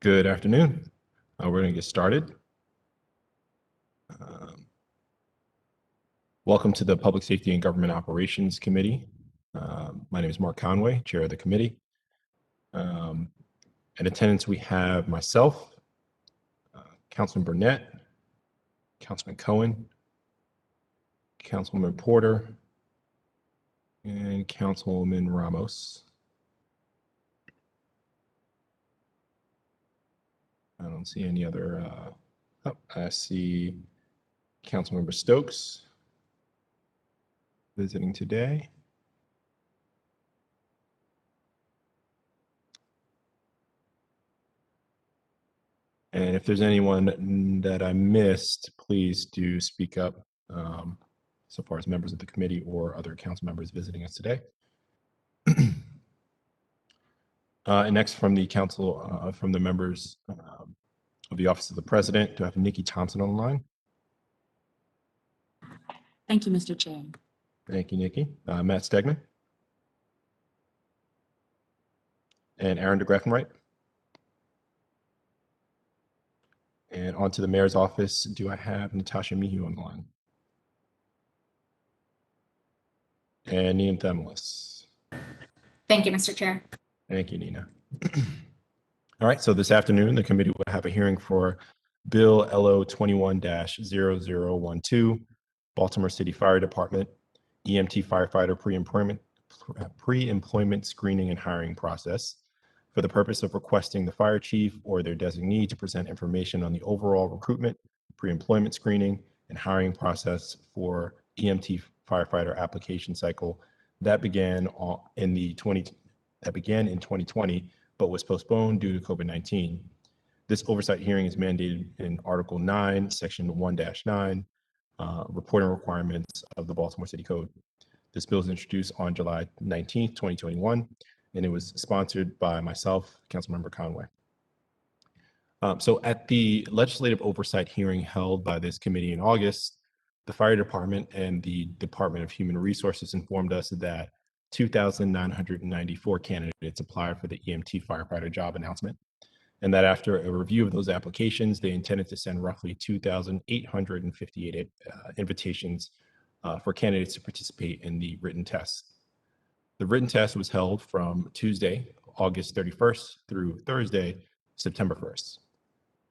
Good afternoon. We're going to get started. Welcome to the Public Safety and Government Operations Committee. My name is Mark Conway, Chair of the committee. In attendance, we have myself, Councilman Burnett, Councilman Cohen, Councilwoman Porter, and Councilwoman Ramos. I don't see any other. I see Councilmember Stokes visiting today. And if there's anyone that I missed, please do speak up so far as members of the committee or other council members visiting us today. And next from the council, from the members of the Office of the President, do I have Nikki Thompson on the line? Thank you, Mr. Chair. Thank you, Nikki. Matt Stegman. And Aaron DeGraffenwright. And on to the mayor's office, do I have Natasha Mihu on the line? And Nina Themelis. Thank you, Mr. Chair. Thank you, Nina. All right, so this afternoon, the committee will have a hearing for Bill LO 21-0012, Baltimore City Fire Department, EMT firefighter pre-employment screening and hiring process for the purpose of requesting the fire chief or their designee to present information on the overall recruitment, pre-employment screening, and hiring process for EMT firefighter application cycle that began in 2020, but was postponed due to COVID-19. This oversight hearing is mandated in Article 9, Section 1-9, reporting requirements of the Baltimore City Code. This bill was introduced on July 19th, 2021, and it was sponsored by myself, Councilmember Conway. So at the legislative oversight hearing held by this committee in August, the fire department and the Department of Human Resources informed us that 2,994 candidates applied for the EMT firefighter job announcement, and that after a review of those applications, they intended to send roughly 2,858 invitations for candidates to participate in the written test. The written test was held from Tuesday, August 31st through Thursday, September 1st.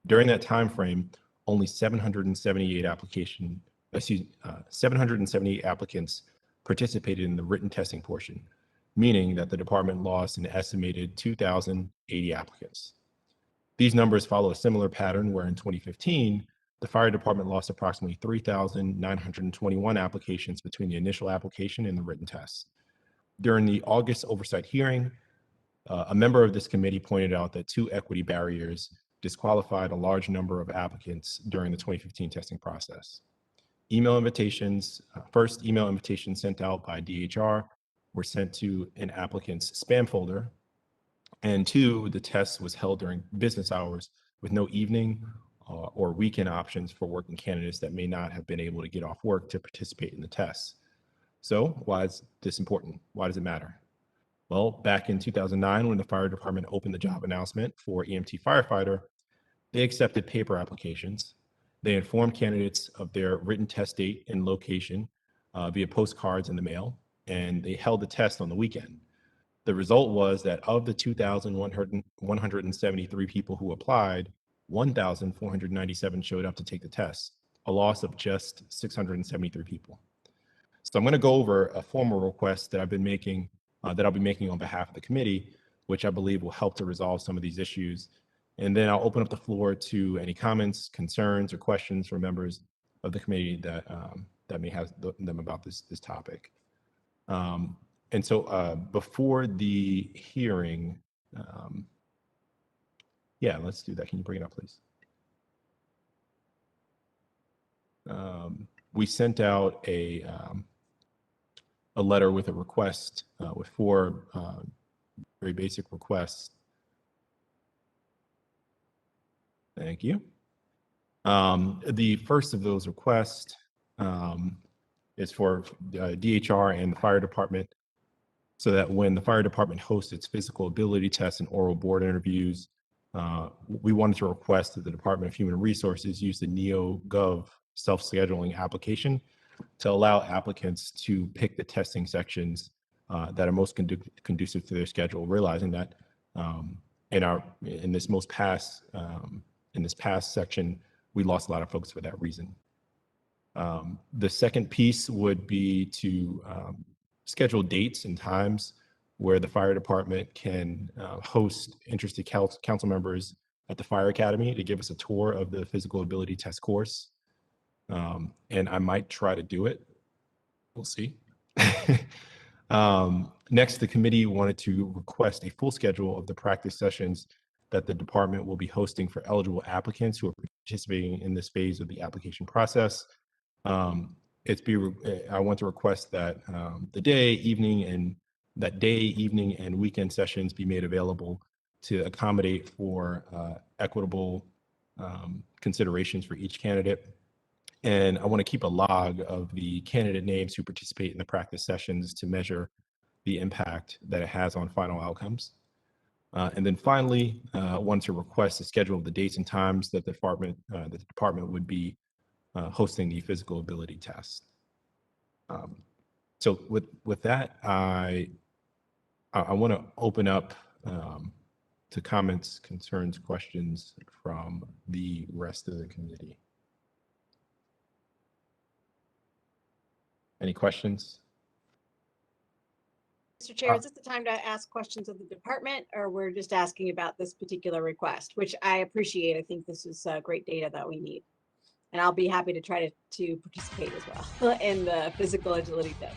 During that time frame, only 778 applicants participated in the written testing portion, meaning that the department lost an estimated 2,080 applicants. These numbers follow a similar pattern where in 2015, the fire department lost approximately 3,921 applications between the initial application and the written test. During the August oversight hearing, a member of this committee pointed out that two equity barriers disqualified a large number of applicants during the 2015 testing process. First email invitations sent out by DHR were sent to an applicant's spam folder. And two, the test was held during business hours with no evening or weekend options for working candidates that may not have been able to get off work to participate in the test. So why is this important? Why does it matter? Well, back in 2009, when the fire department opened the job announcement for EMT firefighter, they accepted paper applications. They informed candidates of their written test date and location via postcards in the mail, and they held the test on the weekend. The result was that of the 2,173 people who applied, 1,497 showed up to take the test, a loss of just 673 people. So I'm going to go over a formal request that I've been making, that I'll be making on behalf of the committee, which I believe will help to resolve some of these issues. And then I'll open up the floor to any comments, concerns, or questions from members of the committee that may have them about this topic. And so before the hearing, yeah, let's do that. Can you bring it up, please? We sent out a letter with a request with four very basic requests. Thank you. The first of those requests is for DHR and the fire department, so that when the fire department hosts its physical ability tests and oral board interviews, we wanted to request that the Department of Human Resources use the NeoGov self-scheduling application to allow applicants to pick the testing sections that are most conducive to their schedule, realizing that in this past section, we lost a lot of folks for that reason. The second piece would be to schedule dates and times where the fire department can host interested council members at the Fire Academy to give us a tour of the physical ability test course. And I might try to do it. We'll see. Next, the committee wanted to request a full schedule of the practice sessions that the department will be hosting for eligible applicants who are participating in this phase of the application process. I want to request that the day, evening, and weekend sessions be made available to accommodate for equitable considerations for each candidate. And I want to keep a log of the candidate names who participate in the practice sessions to measure the impact that it has on final outcomes. And then finally, I want to request a schedule of the dates and times that the department would be hosting the physical ability test. So with that, I want to open up to comments, concerns, questions from the rest of the committee. Any questions? Mr. Chair, is this the time to ask questions of the department, or we're just asking about this particular request, which I appreciate. I think this is great data that we need. And I'll be happy to try to participate as well in the physical agility test.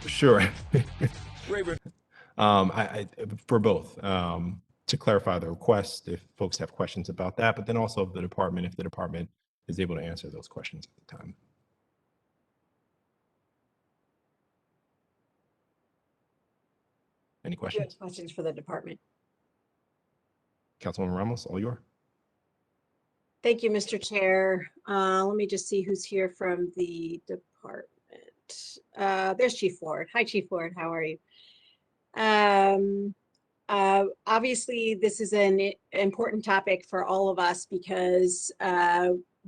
Sure. For both, to clarify the request, if folks have questions about that, but then also the department, if the department is able to answer those questions at the time. Any questions? Questions for the department? Councilwoman Ramos, all yours. Thank you, Mr. Chair. Let me just see who's here from the department. There's Chief Ford. Hi, Chief Ford. How are you? Obviously, this is an important topic for all of us because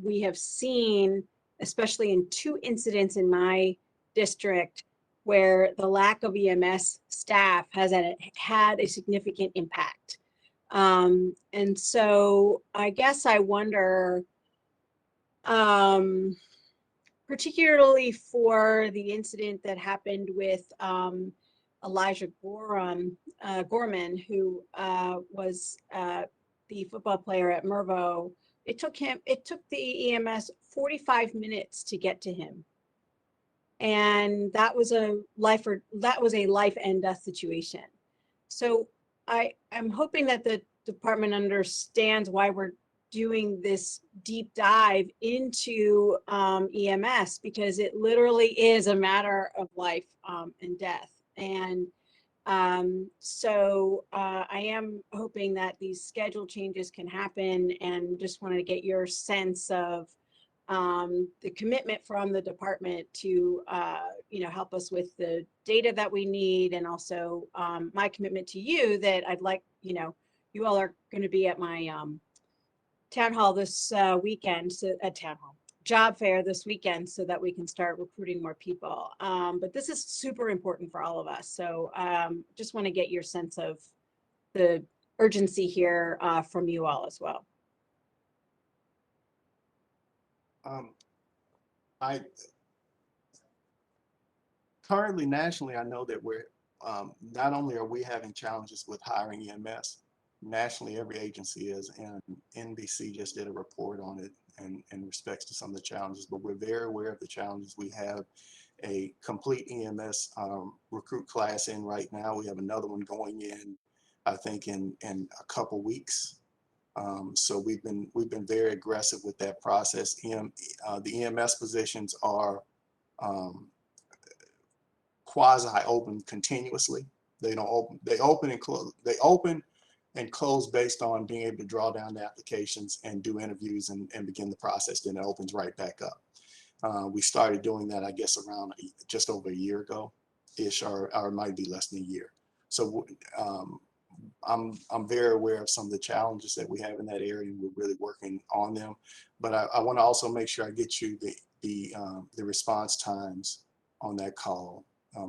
we have seen, especially in 2 incidents in my district, where the lack of EMS staff has had a significant impact. And so I guess I wonder, particularly for the incident that happened with Elijah Gorman, who was the football player at Mervo. It took the EMS 45 minutes to get to him. And that was a life and death situation. So I'm hoping that the department understands why we're doing this deep dive into EMS, because it literally is a matter of life and death. And so I am hoping that these schedule changes can happen, and just wanted to get your sense of the commitment from the department to help us with the data that we need, and also my commitment to you that I'd like, you all are going to be at my town hall this weekend, so job fair this weekend, so that we can start recruiting more people. But this is super important for all of us. So just want to get your sense of the urgency here from you all as well. I currently nationally, I know that we're not only are we having challenges with hiring EMS, nationally every agency is, and NBC just did a report on it in respects to some of the challenges, but we're very aware of the challenges. We have a complete EMS recruit class in right now. We have another one going in, I think, in a couple weeks. So we've been very aggressive with that process. The EMS positions are quasi open continuously. They don't open. They open and close. They open and close based on being able to draw down the applications and do interviews and begin the process. Then it opens right back up. We started doing that, I guess, around just over a year ago, ish, or it might be less than a year. So I'm very aware of some of the challenges that we have in that area, and we're really working on them. But I want to also make sure I get you the response times on that call,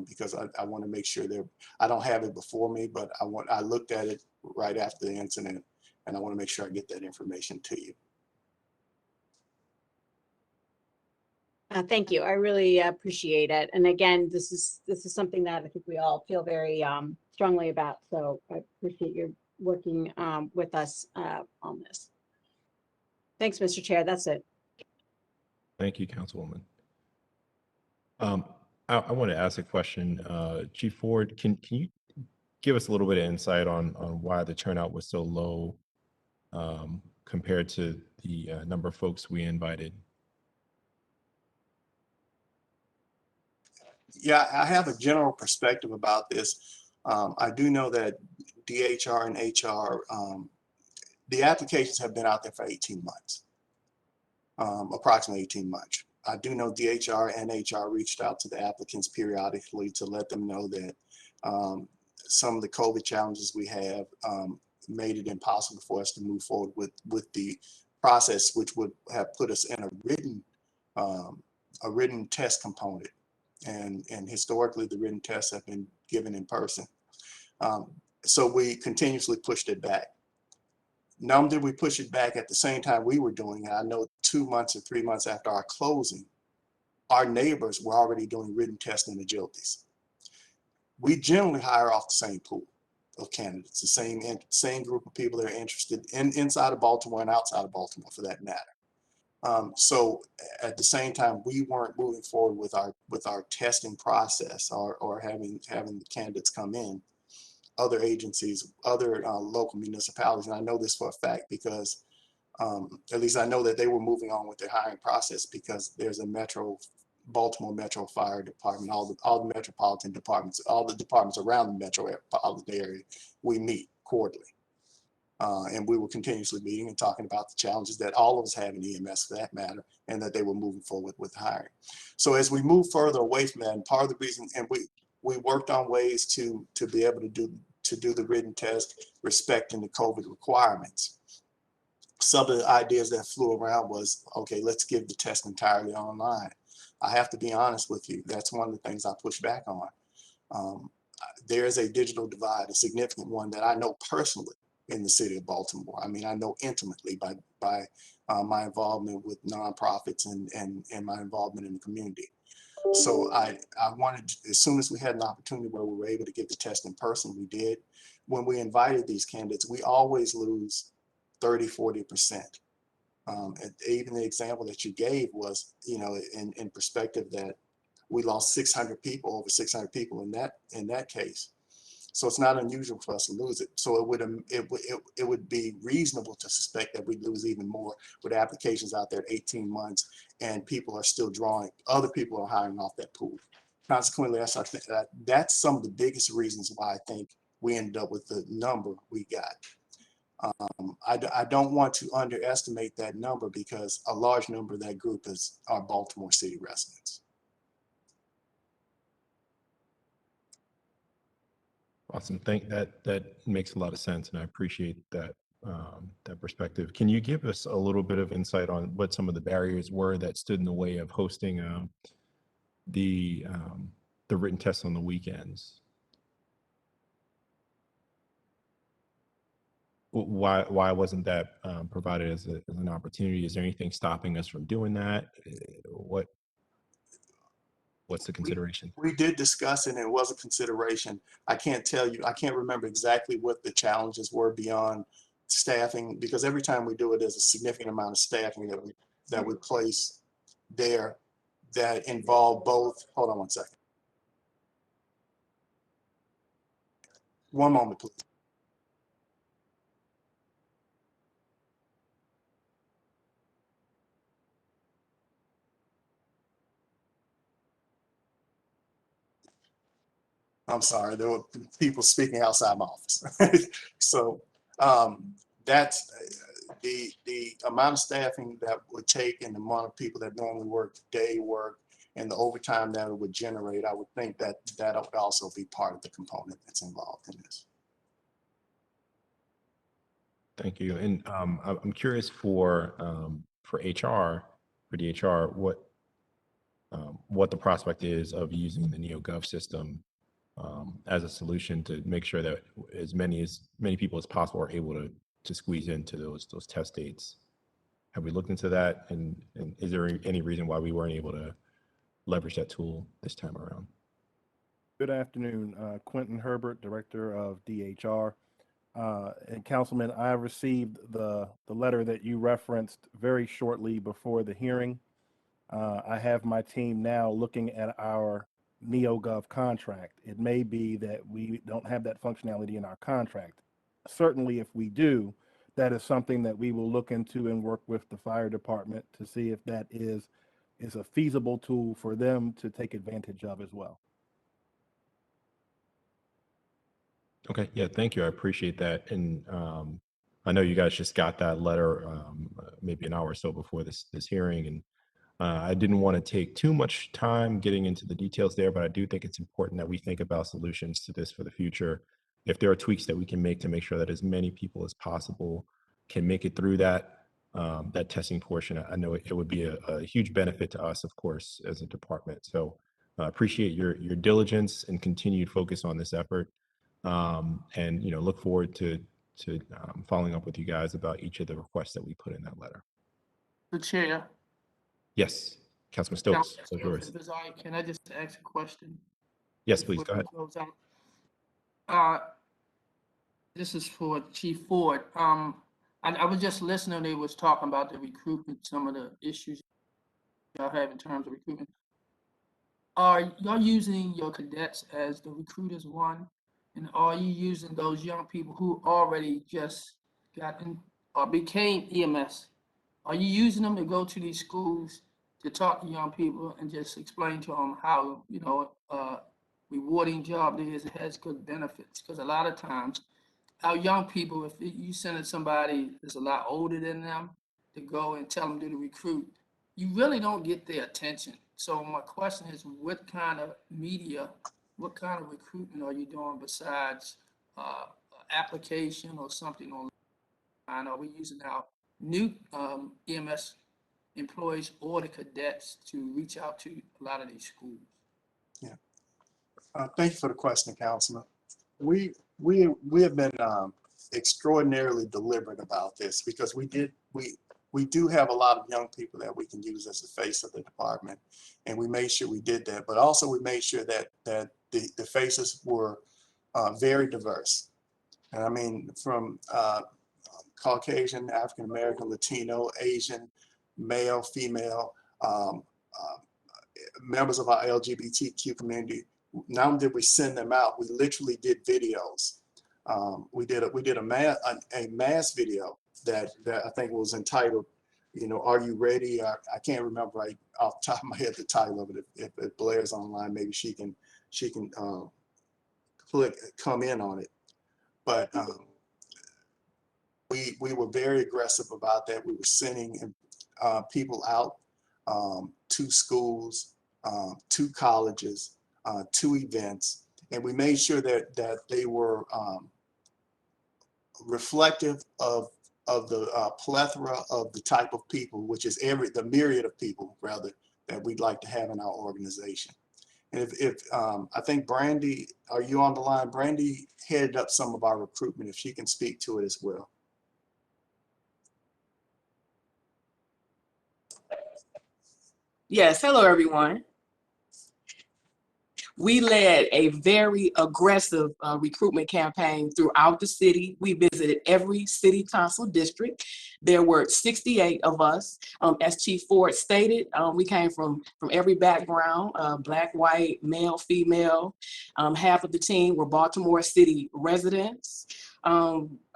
because I want to make sure that I don't have it before me, but I looked at it right after the incident, and I want to make sure I get that information to you. Thank you. I really appreciate it. And again, this is something that I think we all feel very strongly about. So I appreciate your working with us on this. Thanks, Mr. Chair. That's it. Thank you, Councilwoman. I want to ask a question. Chief Ford, can you give us a little bit of insight on why the turnout was so low compared to the number of folks we invited? Yeah, I have a general perspective about this. I do know that DHR and HR, the applications have been out there for 18 months, approximately 18 months. I do know DHR and HR reached out to the applicants periodically to let them know that some of the COVID challenges we have made it impossible for us to move forward with the process, which would have put us in a written test component. And historically, the written tests have been given in person. So we continuously pushed it back. Not only did we push it back at the same time we were doing it, I know 2 months or 3 months after our closing, our neighbors were already doing written testing agilities. We generally hire off the same pool of candidates, the same group of people that are interested inside of Baltimore and outside of Baltimore for that matter. So at the same time, we weren't moving forward with our testing process or having the candidates come in. Other agencies, other local municipalities, and I know this for a fact because at least I know that they were moving on with their hiring process because there's a Baltimore Metro Fire Department, all the metropolitan departments, all the departments around the metropolitan area, we meet quarterly. And we were continuously meeting and talking about the challenges that all of us have in EMS for that matter, and that they were moving forward with hiring. So as we move further away from that, and part of the reason, and we worked on ways to be able to do the written test respecting the COVID requirements. Some of the ideas that flew around was, okay, let's give the test entirely online. I have to be honest with you, that's one of the things I push back on. There is a digital divide, a significant one that I know personally in the city of Baltimore. I mean, I know intimately by my involvement with nonprofits and my involvement in the community. So I wanted, as soon as we had an opportunity where we were able to give the test in person, we did. When we invited these candidates, we always lose 30–40%. Even the example that you gave was, in perspective that we lost 600 people, over 600 people in that case. So it's not unusual for us to lose it. So it would be reasonable to suspect that we'd lose even more with applications out there at 18 months and people are still drawing, other people are hiring off that pool. Consequently, that's some of the biggest reasons why I think we ended up with the number we got. I don't want to underestimate that number because a large number of that group are Baltimore City residents. Awesome. That makes a lot of sense, and I appreciate that that perspective. Can you give us a little bit of insight on what some of the barriers were that stood in the way of hosting the written tests on the weekends? Why wasn't that provided as an opportunity? Is there anything stopping us from doing that? What's the consideration? We did discuss it and it was a consideration. I can't tell you, I can't remember exactly what the challenges were beyond staffing, because every time we do it, there's a significant amount of staffing that we place there that involve both. Hold on one second. One moment, please. I'm sorry, there were people speaking outside my office. So that's the amount of staffing that would take and the amount of people that normally work day work and the overtime that it would generate. I would think that that would also be part of the component that's involved in this. Thank you. And I'm curious for HR, for DHR, what the prospect is of using the NeoGov system as a solution to make sure that as many people as possible are able to squeeze into those test dates. Have we looked into that? And is there any reason why we weren't able to leverage that tool this time around? Good afternoon, Quentin Herbert, Director of DHR. And Councilman, I received the letter that you referenced very shortly before the hearing. I have my team now looking at our NeoGov contract. It may be that we don't have that functionality in our contract. Certainly, if we do, that is something that we will look into and work with the fire department to see if that is a feasible tool for them to take advantage of as well. Okay, yeah, thank you. I appreciate that. And I know you guys just got that letter maybe an hour or so before this hearing, and I didn't want to take too much time getting into the details there, but I do think it's important that we think about solutions to this for the future. If there are tweaks that we can make to make sure that as many people as possible can make it through that testing portion, I know it would be a huge benefit to us, of course, as a department. So I appreciate your diligence and continued focus on this effort. And look forward to following up with you guys about each of the requests that we put in that letter. The chair. Yes, Councilman Stokes. So yours. Can I just ask a question? Yes, please go ahead. This is for Chief Ford. I was just listening. They was talking about the recruitment, some of the issues y'all have in terms of recruitment. Are y'all using your cadets as the recruiters one? And are you using those young people who already just got in or became EMS? Are you using them to go to these schools to talk to young people and just explain to them how, rewarding job it is, it has good benefits? Because a lot of times our young people, if you send somebody that's a lot older than them to go and tell them to recruit, you really don't get their attention. So my question is, what kind of media, what kind of recruitment are you doing besides application or something online? Are we using our new EMS employees or the cadets to reach out to a lot of these schools? Yeah. Thank you for the question, Councilman. We have been extraordinarily deliberate about this because we do have a lot of young people that we can use as the face of the department, and we made sure we did that. But also we made sure that the faces were very diverse, and I mean from Caucasian, African American, Latino, Asian, male, female, members of our LGBTQ community. Not only did we send them out, we literally did videos. We did a mass video that I think was entitled, "Are you ready?" I can't remember right off the top of my head the title of it. If Blair's online, maybe she can come in on it. But we were very aggressive about that. We were sending people out to schools, to colleges, to events, and we made sure that they were reflective of the plethora of the type of people, which is the myriad of people rather that we'd like to have in our organization. And if I think Brandy, are you on the line? Brandy headed up some of our recruitment, if she can speak to it as well. Yes, hello everyone. We led a very aggressive recruitment campaign throughout the city. We visited every city council district. There were 68 of us. As Chief Ford stated, we came from every background, Black, white, male, female. Half of the team were Baltimore City residents.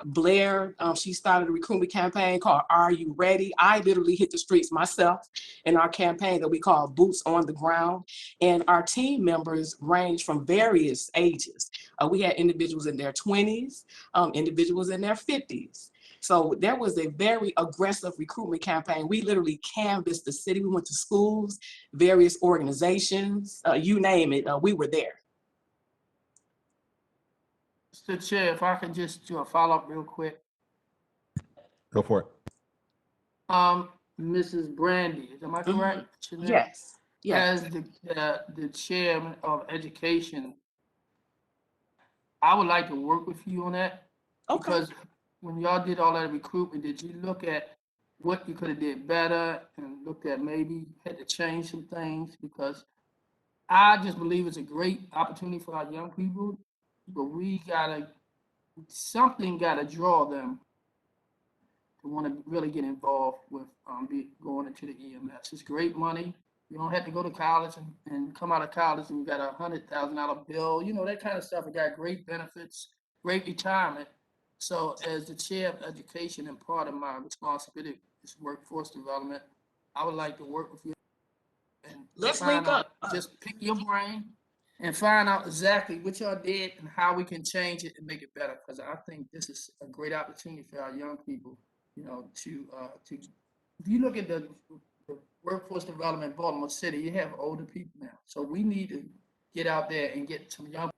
Blair, she started a recruitment campaign called Are You Ready? I literally hit the streets myself in our campaign that we call Boots on the Ground. And our team members range from various ages. We had individuals in their 20s, individuals in their 50s. So there was a very aggressive recruitment campaign. We literally canvassed the city. We went to schools, various organizations, you name it, we were there. Mr. Chair, if I could just do a follow-up real quick. Go for it. Mrs. Brandy, am I Mhm. correct? Your name? Yes, yes. As the chairman of education, I would like to work with you on that. Okay. Because when y'all did all that recruitment, did you look at what you could have did better and looked at maybe had to change some things? Because I just believe it's a great opportunity for our young people, but something gotta draw them to want to really get involved with going into the EMS. It's great money. You don't have to go to college and come out of college and you got $100,000 bill. You know, that kind of stuff. It got great benefits, great retirement. So as the chair of education and part of my responsibility is workforce development, I would like to work with you and Let's find link out, up. just pick your brain and find out exactly what y'all did and how we can change it and make it better. Because I think this is a great opportunity for our young people, you know, to if you look at the workforce development in Baltimore City, you have older people now. So we need to get out there and get some young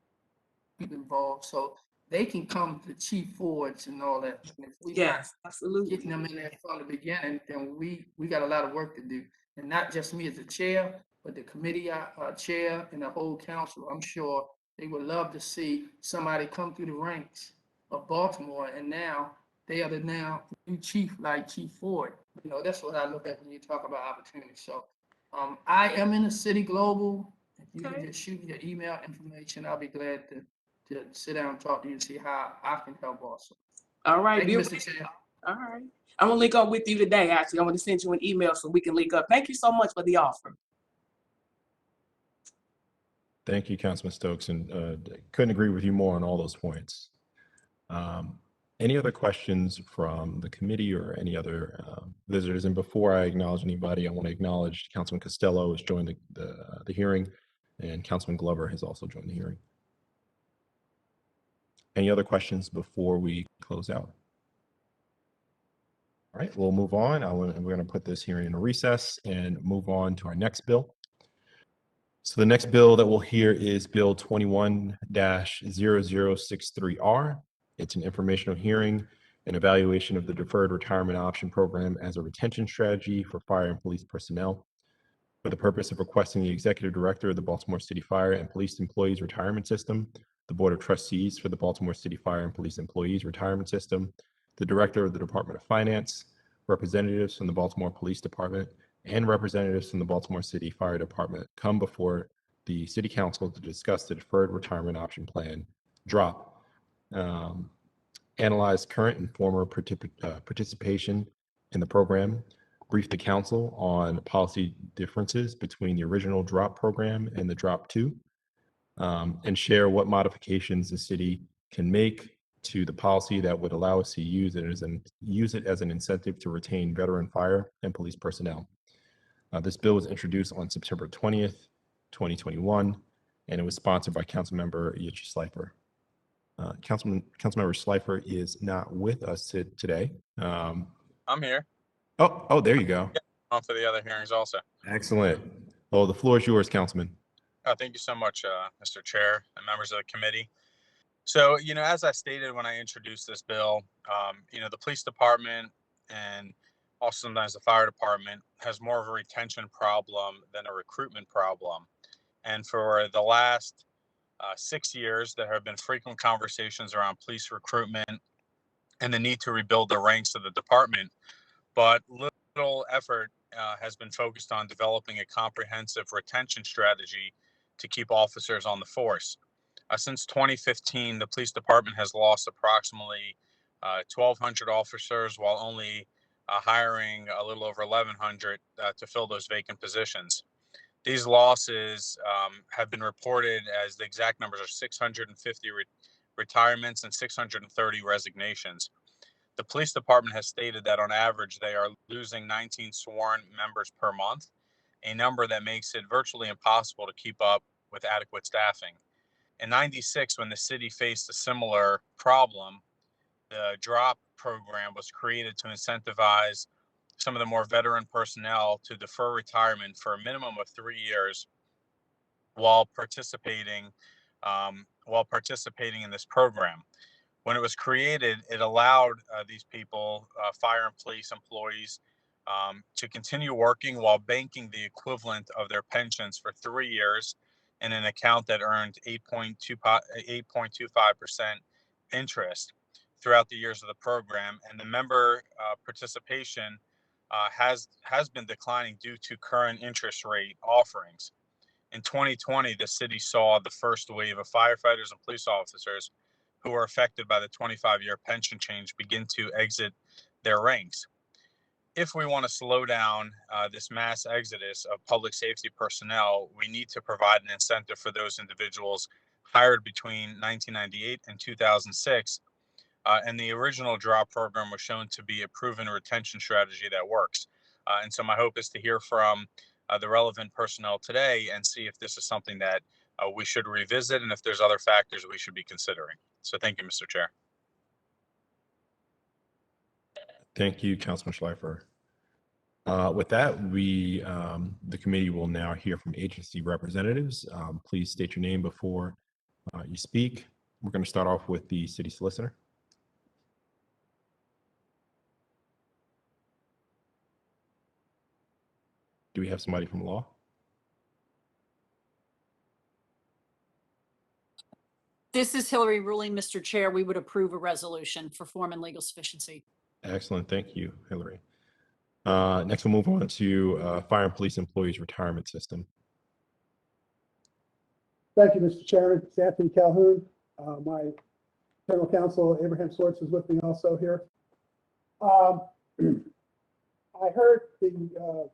people involved so they can come to Chief Fords and all that. And if we not Yes, absolutely. getting them in there from the beginning, then we got a lot of work to do. And not just me as the chair, but the committee chair and the whole council. I'm sure they would love to see somebody come through the ranks of Baltimore, and now they are the new chief, like Chief Ford. You know, that's what I look at when you talk about opportunities. So I am in the city global. If you Okay. can just shoot me your email information, I'll be glad to sit down and talk to you and see how I can help also. All right, Thank you, Bill. Mr. Chair. All right. I'm gonna link up with you today. Actually, I'm gonna send you an email so we can link up. Thank you so much for the offer. Thank you, Councilman Stokes, and couldn't agree with you more on all those points. Any other questions from the committee or any other visitors? And before I acknowledge anybody, I want to acknowledge Councilman Costello has joined the hearing, and Councilman Glover has also joined the hearing. Any other questions before we close out? All right, we'll move on. We're going to put this hearing in a recess and move on to our next bill. So the next bill that we'll hear is Bill 21-0063R. It's an informational hearing and evaluation of the Deferred Retirement Option Program as a retention strategy for fire and police personnel, for the purpose of requesting the Executive Director of the Baltimore City Fire and Police Employees Retirement System, the Board of Trustees for the Baltimore City Fire and Police Employees Retirement System, the Director of the Department of Finance, representatives from the Baltimore Police Department, and representatives from the Baltimore City Fire Department come before the City Council to discuss the Deferred Retirement Option Plan, DROP, analyze current and former participation in the program, brief the Council on policy differences between the original DROP program and the DROP 2, and share what modifications the city can make to the policy that would allow us to use it as an incentive to retain veteran fire and police personnel. This bill was introduced on September 20th, 2021, and it was sponsored by Councilmember Yichi Slifer. Councilmember Slifer is not with us today. I'm here. Oh, there you go. Yeah, on for the other hearings also. Excellent. Well, the floor is yours, Councilman. Thank you so much, Mr. Chair and members of the committee. So, as I stated when I introduced this bill, the police department and also sometimes the fire department has more of a retention problem than a recruitment problem. And for the last 6 years, there have been frequent conversations around police recruitment and the need to rebuild the ranks of the department. But little effort has been focused on developing a comprehensive retention strategy to keep officers on the force. Since 2015, the police department has lost approximately 1,200 officers while only hiring a little over 1,100 to fill those vacant positions. These losses have been reported as the exact numbers are 650 retirements and 630 resignations. The police department has stated that on average, they are losing 19 sworn members per month, a number that makes it virtually impossible to keep up with adequate staffing. In '96, when the city faced a similar problem, the DROP program was created to incentivize some of the more veteran personnel to defer retirement for a minimum of 3 years while participating in this program. When it was created, it allowed these people, fire and police employees, to continue working while banking the equivalent of their pensions for 3 years in an account that earned 8.25% interest throughout the years of the program. And the member participation has been declining due to current interest rate offerings. In 2020, the city saw the first wave of firefighters and police officers who were affected by the 25-year pension change begin to exit their ranks. If we want to slow down this mass exodus of public safety personnel, we need to provide an incentive for those individuals hired between 1998 and 2006. And the original draw program was shown to be a proven retention strategy that works. And so my hope is to hear from the relevant personnel today and see if this is something that we should revisit and if there's other factors we should be considering. So thank you, Mr. Chair. Thank you, Councilman Schleifer. With that, the committee will now hear from agency representatives. Please state your name before you speak. We're going to start off with the city solicitor. Do we have somebody from law? This is Hillary ruling, Mr. Chair. We would approve a resolution for form and legal sufficiency. Excellent. Thank you, Hillary. Next, we'll move on to Fire and Police Employees Retirement System. Thank you, Mr. Chairman. It's Anthony Calhoun. My general counsel, Abraham Swartz, is with me also here. I heard the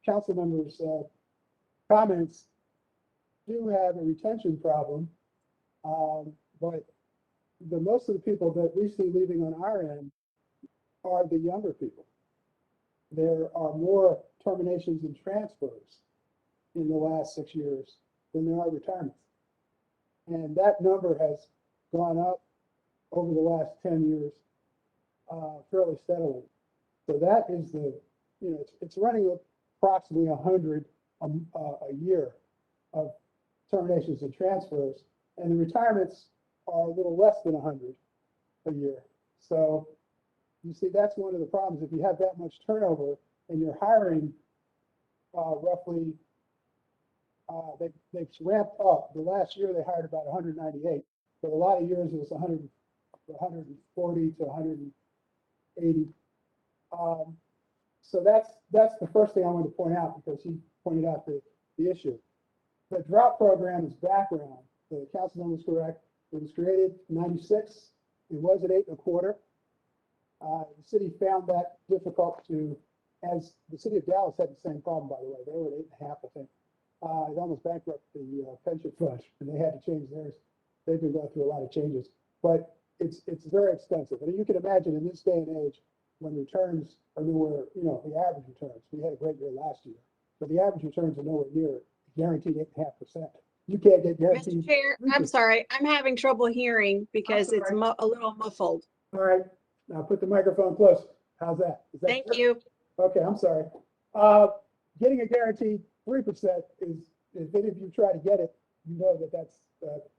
council members' comments do have a retention problem, but most of the people that we see leaving on our end are the younger people. There are more terminations and transfers in the last 6 years than there are retirements. And that number has gone up over the last 10 years fairly steadily. So that is it's running approximately 100 a year of terminations and transfers, and the retirements are a little less than 100 a year. So you see, that's one of the problems. If you have that much turnover and you're hiring roughly, they've ramped up. The last year they hired about 198, but a lot of years it was 140 to 180. So that's the first thing I wanted to point out, because he pointed out the issue. The drop program is background. The councilman was correct. It was created in '96. It was at 8 1/4. The city found that difficult as the city of Dallas had the same problem, by the way. They were at 8 1/2, I think. It almost bankrupted the pension fund, and they had to change theirs. They've been going through a lot of changes, but it's very expensive. And you can imagine in this day and age, when returns are nowhere, the average returns. We had a great year last year, but the average returns are nowhere near guaranteed 8.5%. You can't get guaranteed. Mr. Chair, I'm sorry. I'm having trouble hearing because it's a little muffled. All right, now put the microphone close. How's that? Is that Thank good? you. Okay, I'm sorry. Getting a guaranteed 3% is, if any of you try to get it, you know that's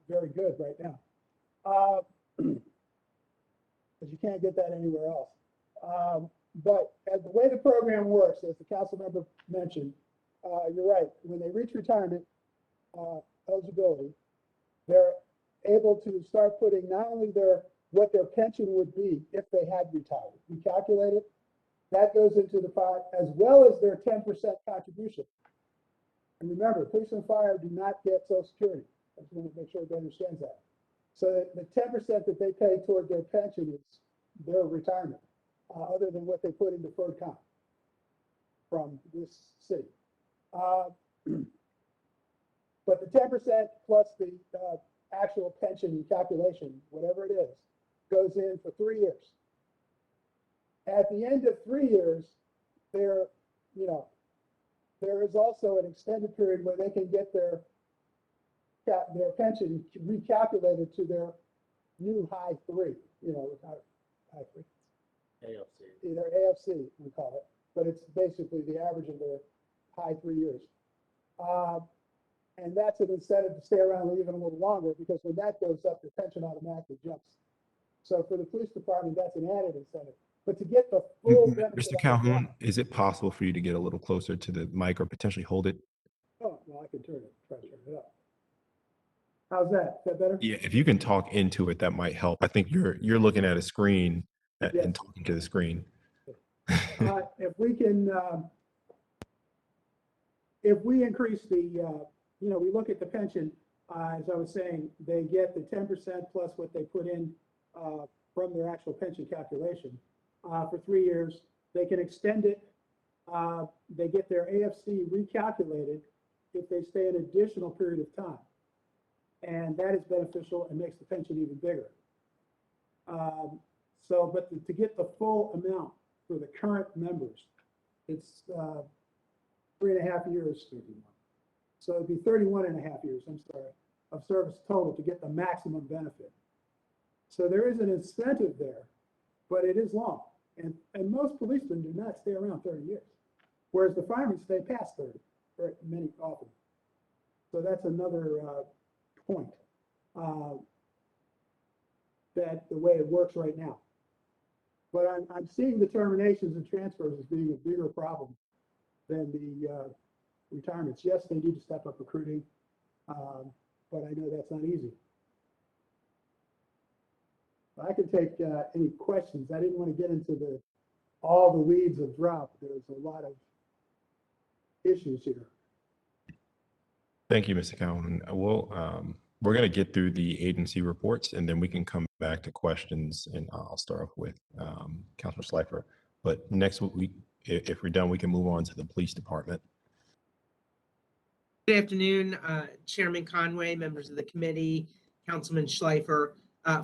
very good right now. Because you can't get that anywhere else. But as the way the program works, as the council member mentioned, you're right. When they reach retirement eligibility, they're able to start putting not only what their pension would be if they had retired. We calculate it. That goes into the pot, as well as their 10% contribution. And remember, police and fire do not get Social Security. I just want to make sure everybody understands that. So the 10% that they pay toward their pension is their retirement, other than what they put in deferred comp from this city. But the 10% plus the actual pension calculation, whatever it is, goes in for 3 years. At the end of 3 years, there is also an extended period where they can get their pension recalculated to their new high 3, high 3. AFC. Either AFC, we call it, but it's basically the average of their high 3 years. And that's an incentive to stay around even a little longer, because when that goes up, the pension automatically jumps So for the police department, that's an added incentive. But to get the full benefit. Mr. of the Calhoun, block- is it possible for you to get a little closer to the mic or potentially hold it? Oh, well, I can try to turn it up. How's that? Is that better? Yeah, if you can talk into it, that might help. I think you're looking at a screen and Yes. talking to the screen. If we increase the, we look at the pension, as I was saying, they get the 10% plus what they put in from their actual pension calculation for 3 years. They can extend it. They get their AFC recalculated if they stay an additional period of time. And that is beneficial and makes the pension even bigger. But to get the full amount for the current members, it's 3.5 years. So it'd be 31.5 years, I'm sorry, of service total to get the maximum benefit. So there is an incentive there, but it is long. And most policemen do not stay around 30 years, whereas the firemen stay past 30, very many often. So that's another point that the way it works right now. But I'm seeing the terminations and transfers as being a bigger problem than the retirements. Yes, they need to step up recruiting, but I know that's not easy. I can take any questions. I didn't want to get into all the weeds of drop. There's a lot of issues here. Thank you, Mr. Calhoun. We're going to get through the agency reports and then we can come back to questions, and I'll start off with Councilor Schleifer. But next week, if we're done, we can move on to the police department. Good afternoon, Chairman Conway, members of the committee, Councilman Schleifer.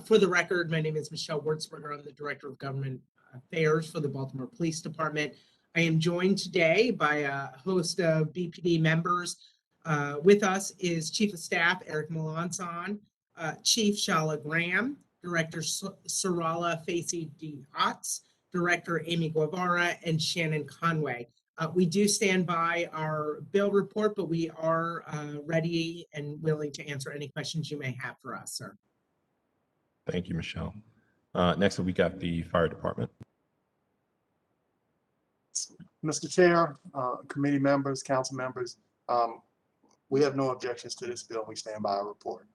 For the record, my name is Michelle Wurtzberger. I'm the Director of Government Affairs for the Baltimore Police Department. I am joined today by a host of BPD members. With us is Chief of Staff Eric Melanson, Chief Shala Graham, Director Sarala Facey Diatz, Director Amy Guevara, and Shannon Conway. We do stand by our bill report, but we are ready and willing to answer any questions you may have for us, sir. Thank you, Michelle. Next up, we got the fire department. Mr. Chair, committee members, council members, we have no objections to this bill. We stand by our report.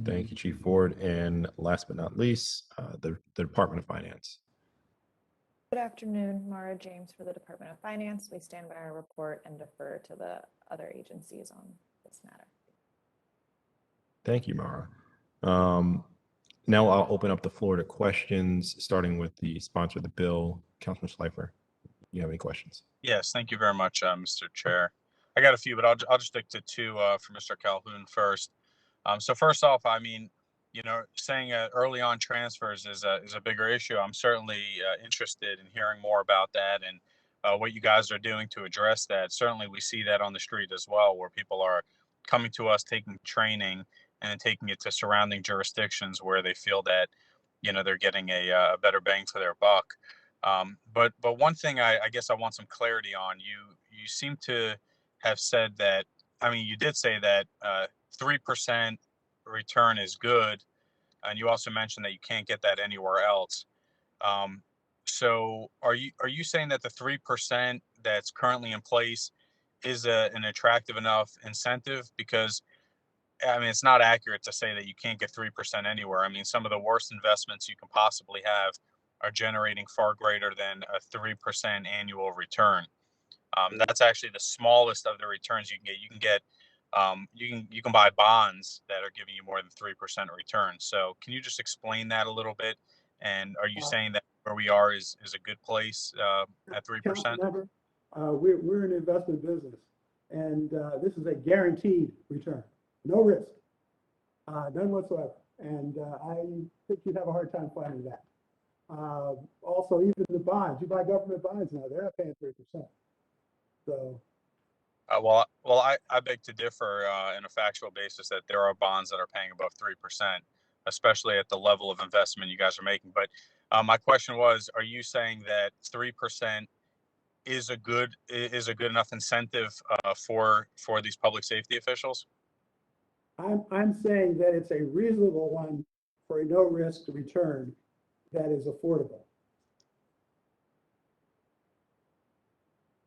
Thank you, Chief Ford. And last but not least, the Department of Finance. Good afternoon, Mara James for the Department of Finance. We stand by our report and defer to the other agencies on this matter. Thank you, Mara. Now I'll open up the floor to questions, starting with the sponsor of the bill, Councilman Schleifer. You have any questions? Yes, thank you very much, Mr. Chair. I got a few, but I'll just stick to two for Mr. Calhoun first. So first off, I mean, saying early on transfers is a bigger issue. I'm certainly interested in hearing more about that and what you guys are doing to address that. Certainly, we see that on the street as well, where people are coming to us, taking training, and then taking it to surrounding jurisdictions where they feel that, they're getting a better bang for their buck. But one thing I guess I want some clarity on, you seem to have said that, you did say that 3% return is good, and you also mentioned that you can't get that anywhere else. So are you saying that the 3% that's currently in place is an attractive enough incentive? Because it's not accurate to say that you can't get 3% anywhere. Some of the worst investments you can possibly have are generating far greater than a 3% annual return. That's actually the smallest of the returns you can get. You can buy bonds that are giving you more than 3% return. So can you just explain that a little bit? And are you saying that where we are is a good place at 3%? We're an investment business, and this is a guaranteed return, no risk, none whatsoever. And I think you'd have a hard time finding that. Also, even the bonds, you buy government bonds now, they're not paying 3%. So. Well, I beg to differ in a factual basis that there are bonds that are paying above 3%, especially at the level of investment you guys are making. But my question was, are you saying that 3% is a good enough incentive for these public safety officials? I'm saying that it's a reasonable one for a no-risk return that is affordable.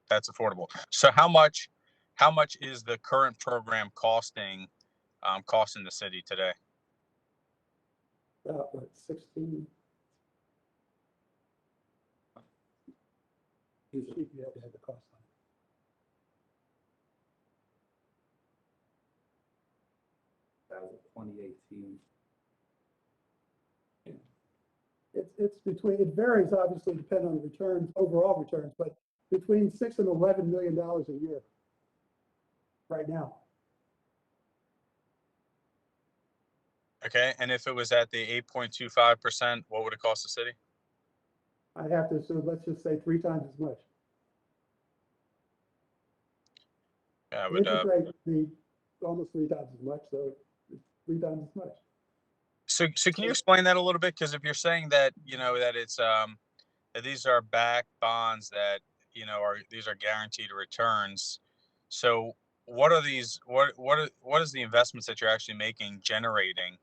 That's affordable. So how much is the current program costing the city today? What, 16? You had the cost on it. That was 2018. It's between, it varies obviously depending on the returns, overall returns, but between $6 and $11 million a year right now. Okay, and if it was at the 8.25%, what would it cost the city? I'd have to assume, let's just say 3 times as much. Yeah, I The would. interest rate would be almost 3 times as much, so it's 3 times as much. So can you explain that a little bit? Because if you're saying that that it's that these are backed bonds that these are guaranteed returns, so what are these? What is the investments that you're actually making generating?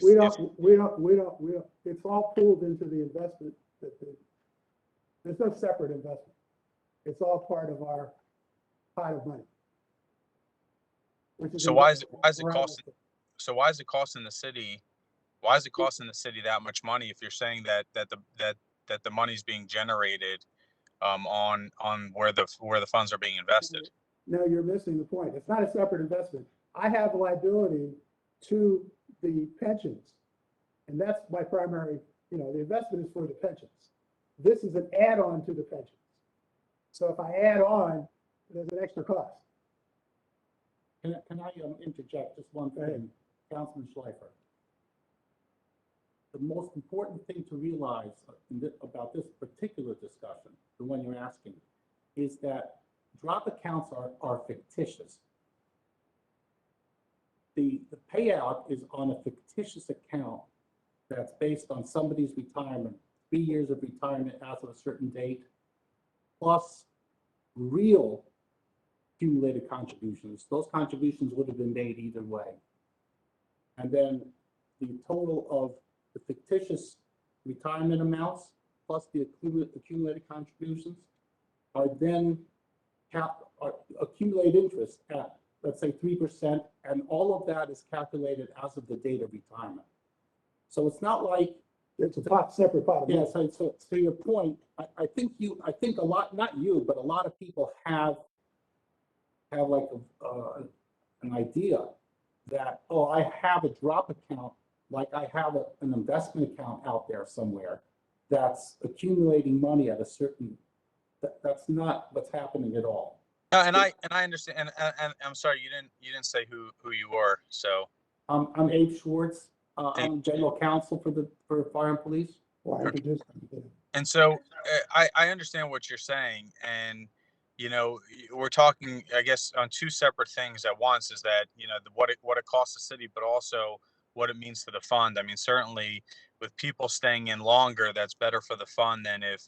We don't. It's all pooled into the investment. There's no separate investment. It's all part of our pot of money. So why is it costing? So why is it costing the city? Why is it costing the city that much money if you're saying that the money is being generated on where the funds are being invested? No, you're missing the point. It's not a separate investment. I have liability to the pensions, and that's my primary. The investment is for the pensions. This is an add-on to the pensions. So if I add on, there's an extra cost. Can I interject just one thing, Councilman Schleifer? The most important thing to realize about this particular discussion, the one you're asking, is that drop accounts are fictitious. The payout is on a fictitious account that's based on somebody's retirement, 3 years of retirement as of a certain date, plus real accumulated contributions. Those contributions would have been made either way. And then the total of the fictitious retirement amounts plus the accumulated contributions are then accumulate interest at, let's say, 3%, and all of that is calculated as of the date of retirement. So it's not like it's a separate pot. Yeah. So to your point, I think a lot, not you, but a lot of people have like an idea that, oh, I have a drop account, like I have an investment account out there somewhere that's accumulating money at a certain. That's not what's happening at all. And I understand, and I'm sorry, you didn't say who you were. So I'm Abe Schwartz. I'm general counsel for Fire and Police. And so I understand what you're saying, and we're talking, I guess, on two separate things at once. Is that what it costs the city, but also what it means to the fund. I mean, certainly with people staying in longer, that's better for the fund than if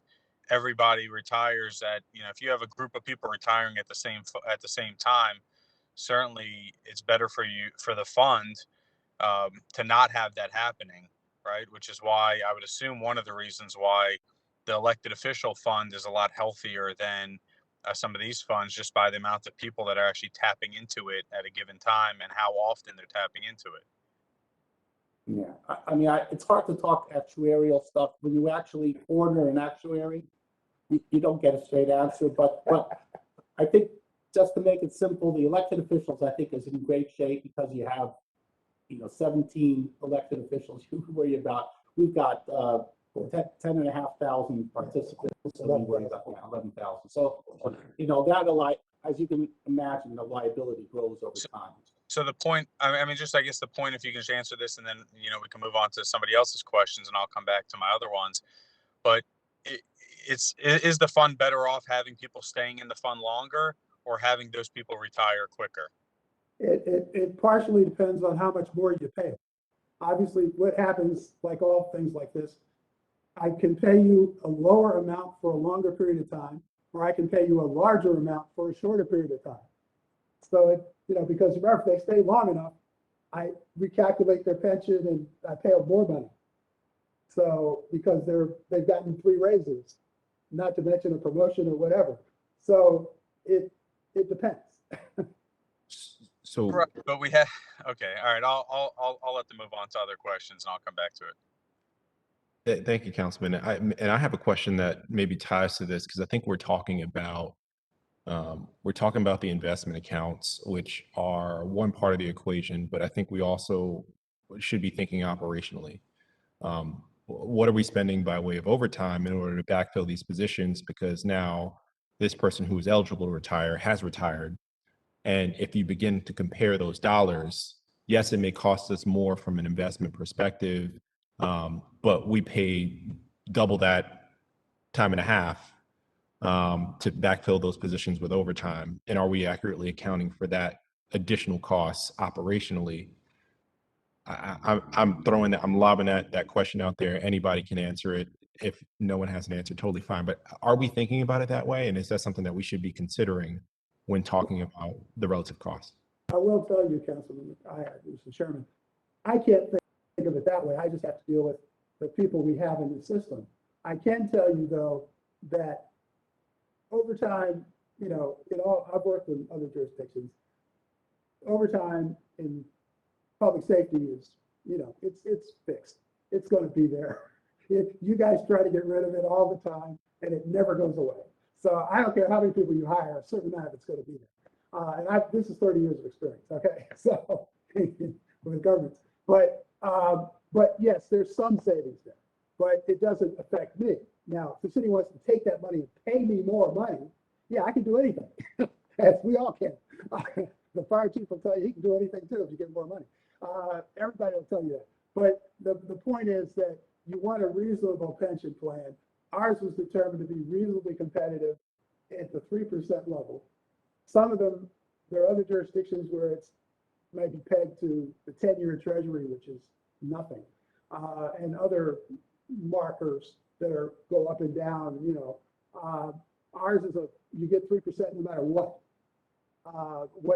everybody retires if you have a group of people retiring at the same time. Certainly, it's better for the fund to not have that happening, right? Which is why I would assume one of the reasons why the elected official fund is a lot healthier than some of these funds, just by the amount of people that are actually tapping into it at a given time and how often they're tapping into it. Yeah, I mean, it's hard to talk actuarial stuff when you actually order an actuary. You don't get a straight answer, but I think just to make it simple, the elected officials, I think, is in great shape because you have 17 elected officials you worry about. We've got 10,500 participants, so we worry about 11,000. So, that, as you can imagine, the liability grows over time. So the point, I mean, just I guess the point, if you can just answer this, and then we can move on to somebody else's questions, and I'll come back to my other ones. But is the fund better off having people staying in the fund longer, or having those people retire quicker? It partially depends on how much more you pay. Obviously, what happens, like all things like this, I can pay you a lower amount for a longer period of time, or I can pay you a larger amount for a shorter period of time. So because remember, if they stay long enough, I recalculate their pension and I pay them more money. So, because they've gotten 3 raises, not to mention a promotion or whatever. So it depends. So, Right, but we have, okay, all right, I'll let them move on to other questions and I'll come back to it. thank you, Councilman. And I have a question that maybe ties to this because I think we're talking about the investment accounts, which are one part of the equation, but I think we also should be thinking operationally. What are we spending by way of overtime in order to backfill these positions? Because now this person who is eligible to retire has retired. And if you begin to compare those dollars, yes, it may cost us more from an investment perspective, but we pay double that time and a half to backfill those positions with overtime. And are we accurately accounting for that additional costs operationally? I'm lobbing that question out there. Anybody can answer it. If no one has an answer, totally fine. But are we thinking about it that way? And is that something that we should be considering when talking about the relative cost? I will tell you, Councilman, Mr. Chairman, I can't think of it that way. I just have to deal with the people we have in the system. I can tell you though that overtime, I've worked in other jurisdictions. Overtime in public safety is, it's fixed. It's going to be there. If you guys try to get rid of it all the time and it never goes away. So I don't care how many people you hire, a certain amount of it's going to be there. This is 30 years of experience. Okay, so with governments, but yes, there's some savings there, but it doesn't affect me. Now, if the city wants to take that money and pay me more money, yeah, I can do anything, as we all can. The fire chief will tell you he can do anything too if you get more money. Everybody will tell you that. But the point is that you want a reasonable pension plan. Ours was determined to be reasonably competitive at the 3% level. Some of them, there are other jurisdictions where it's maybe pegged to the 10-year treasury, which is nothing, and other markers that go up and down. Ours is you get 3% no matter what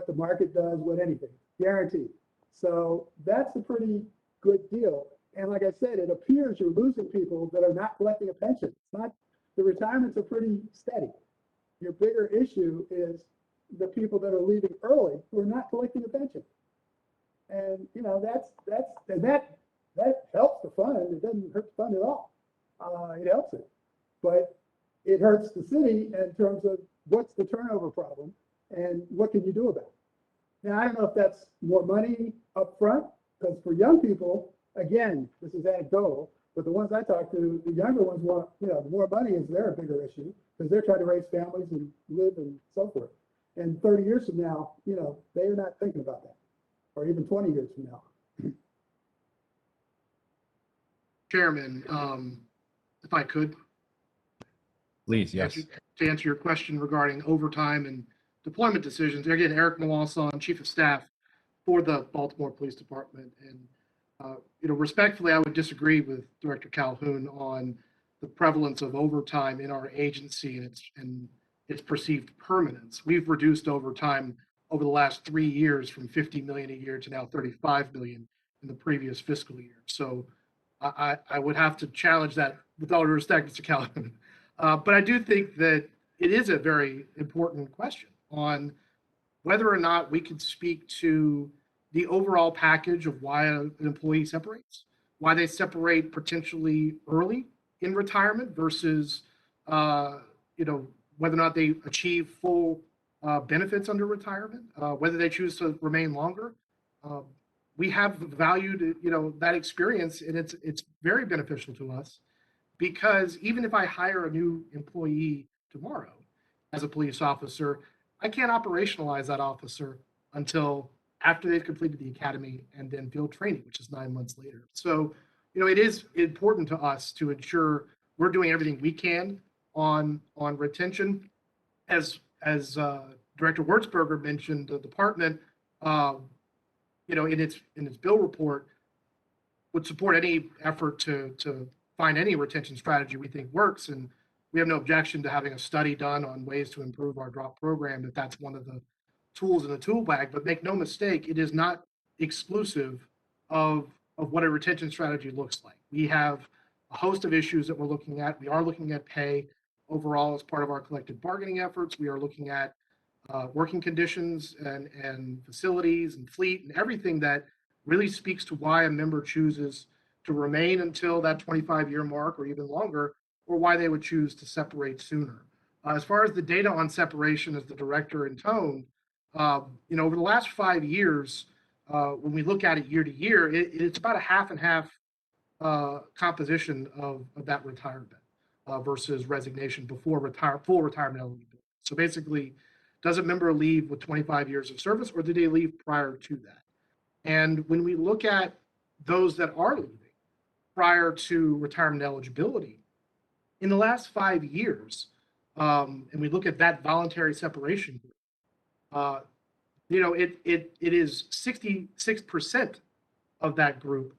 the market does, what anything, guaranteed. So that's a pretty good deal. And like I said, it appears you're losing people that are not collecting a pension. It's not, the retirements are pretty steady. Your bigger issue is the people that are leaving early who are not collecting a pension. And that helps the fund. It doesn't hurt the fund at all. It helps it, but it hurts the city in terms of what's the turnover problem and what can you do about it. Now, I don't know if that's more money up front, because for young people, again, this is anecdotal, but the ones I talk to, the younger ones want, the more money is their bigger issue because they're trying to raise families and live and so forth. And 30 years from now, they are not thinking about that, or even 20 years from now. Chairman, if I could. Please, yes. To answer your question regarding overtime and deployment decisions, again, Eric Mawasson, Chief of Staff for the Baltimore Police Department. And, respectfully, I would disagree with Director Calhoun on the prevalence of overtime in our agency and its perceived permanence. We've reduced overtime over the last 3 years from 50 million a year to now 35 million in the previous fiscal year. So I would have to challenge that with all due respect, Mr. Calhoun. But I do think that it is a very important question on whether or not we can speak to the overall package of why an employee separates, why they separate potentially early in retirement versus, whether or not they achieve full benefits under retirement, whether they choose to remain longer. We have valued, that experience, and it's very beneficial to us, because even if I hire a new employee tomorrow as a police officer, I can't operationalize that officer until after they've completed the academy and then field training, which is 9 months later. So, it is important to us to ensure we're doing everything we can on retention. As Director Wurzberger mentioned, the department, in its bill report, would support any effort to find any retention strategy we think works. And we have no objection to having a study done on ways to improve our drop program if that's one of the tools in the tool bag. But make no mistake, it is not exclusive of what a retention strategy looks like. We have a host of issues that we're looking at. We are looking at pay overall as part of our collective bargaining efforts. We are looking at working conditions and facilities and fleet and everything that really speaks to why a member chooses to remain until that 25-year mark or even longer, or why they would choose to separate sooner. As far as the data on separation, as the director intoned, over the last 5 years, when we look at it year to year, it's about a half and half composition of that retirement versus resignation before full retirement eligibility. So basically, does a member leave with 25 years of service, or did they leave prior to that? And when we look at those that are leaving prior to retirement eligibility, in the last 5 years, and we look at that voluntary separation group, it is 66% of that group,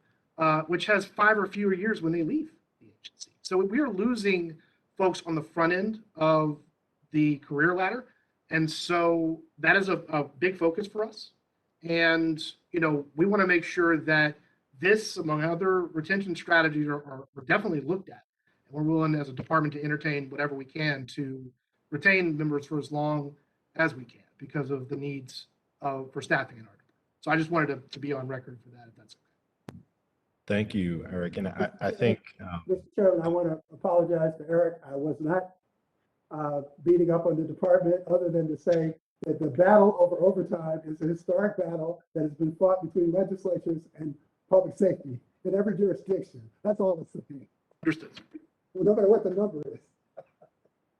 which has 5 or fewer years when they leave the agency. So we are losing folks on the front end of the career ladder. And so that is a big focus for us. And, we want to make sure that this, among other retention strategies, are definitely looked at. And we're willing as a department to entertain whatever we can to retain members for as long as we can because of the needs for staffing in our department. So I just wanted to be on record for that, if that's okay. Thank you, Eric. And I think. Mr. Chairman, I want to apologize to Eric. I was not beating up on the department other than to say that the battle over overtime is a historic battle that has been fought between legislatures and public safety in every jurisdiction. That's all it's saying. Understood. No matter what the number is.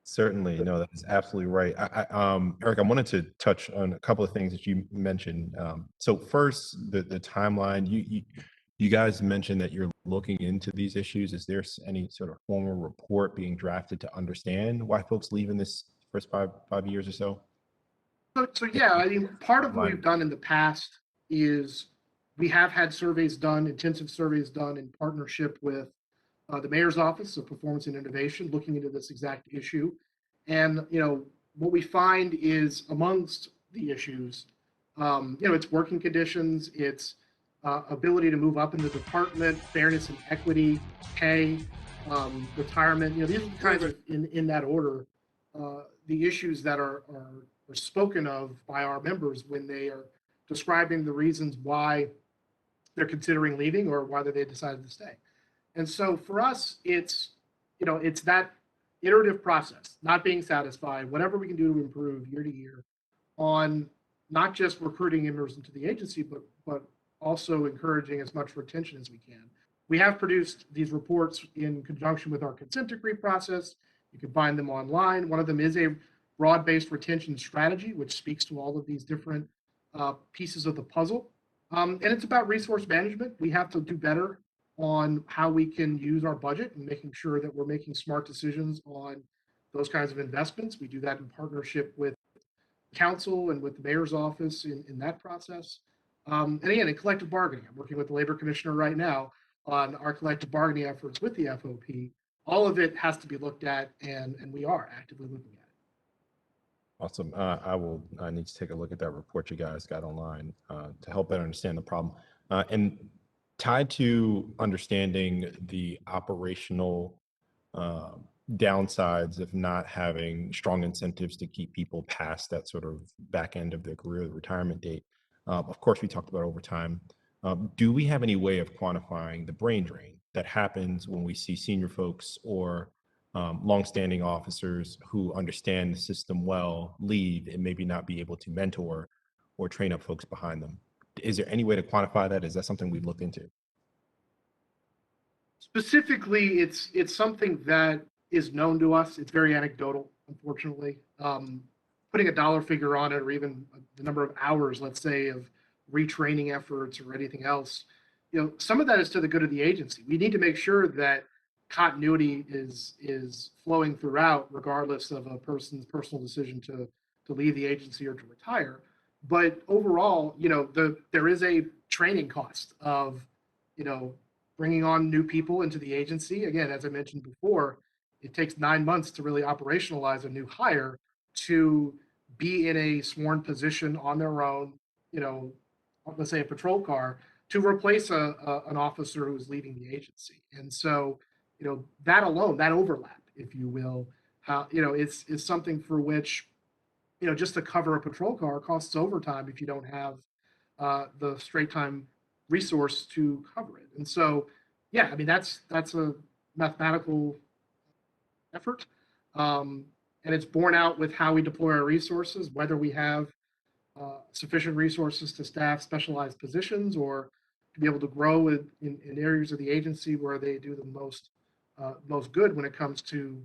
Certainly, no, that's absolutely right. Eric, I wanted to touch on a couple of things that you mentioned. So first, the timeline. You guys mentioned that you're looking into these issues. Is there any sort of formal report being drafted to understand why folks leave in this first five years or so? So yeah, I mean, part of what we've done in the past is we have had surveys done, intensive surveys done in partnership with the Mayor's Office of Performance and Innovation, looking into this exact issue. And, what we find is amongst the issues, it's working conditions, it's ability to move up in the department, fairness and equity, pay, retirement, these are the kinds of, in that order, the issues that are spoken of by our members when they are describing the reasons why they're considering leaving or why they decided to stay. And so for us, it's that iterative process, not being satisfied, whatever we can do to improve year to year on not just recruiting members into the agency, but also encouraging as much retention as we can. We have produced these reports in conjunction with our consent decree process. You can find them online. One of them is a broad-based retention strategy, which speaks to all of these different pieces of the puzzle. And it's about resource management. We have to do better on how we can use our budget and making sure that we're making smart decisions on those kinds of investments. We do that in partnership with council and with the mayor's office in that process. And again, in collective bargaining, I'm working with the labor commissioner right now on our collective bargaining efforts with the FOP. All of it has to be looked at, and we are actively looking at it. Awesome. I need to take a look at that report you guys got online to help better understand the problem. And tied to understanding the operational downsides of not having strong incentives to keep people past that sort of back end of their career, the retirement date. Of course, we talked about overtime. Do we have any way of quantifying the brain drain that happens when we see senior folks or longstanding officers who understand the system well leave and maybe not be able to mentor or train up folks behind them? Is there any way to quantify that? Is that something we've looked into? Specifically, it's something that is known to us. It's very anecdotal, unfortunately. Putting a dollar figure on it, or even the number of hours, let's say, of retraining efforts or anything else, some of that is to the good of the agency. We need to make sure that continuity is flowing throughout, regardless of a person's personal decision to leave the agency or to retire. But overall, there is a training cost of, bringing on new people into the agency. Again, as I mentioned before, it takes 9 months to really operationalize a new hire to be in a sworn position on their own, let's say a patrol car, to replace an officer who's leaving the agency. And so, that alone, that overlap, if you will, is something for which, just to cover a patrol car costs overtime if you don't have the straight time resource to cover it. And so, yeah, I mean, that's a mathematical effort. And it's borne out with how we deploy our resources, whether we have sufficient resources to staff specialized positions or to be able to grow in areas of the agency where they do the most good when it comes to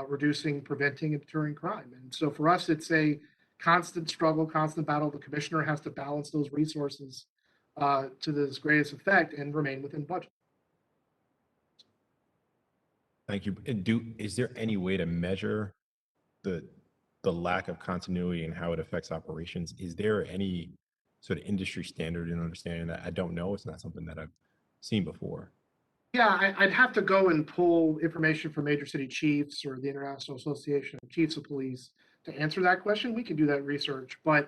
reducing, preventing, and deterring crime. And so for us, it's a constant struggle, constant battle. The commissioner has to balance those resources to the greatest effect and remain within budget. Thank you. Is there any way to measure the lack of continuity and how it affects operations? Is there any sort of industry standard in understanding that? I don't know. It's not something that I've seen before. Yeah, I'd have to go and pull information from major city chiefs or the International Association of Chiefs of Police to answer that question. We can do that research, but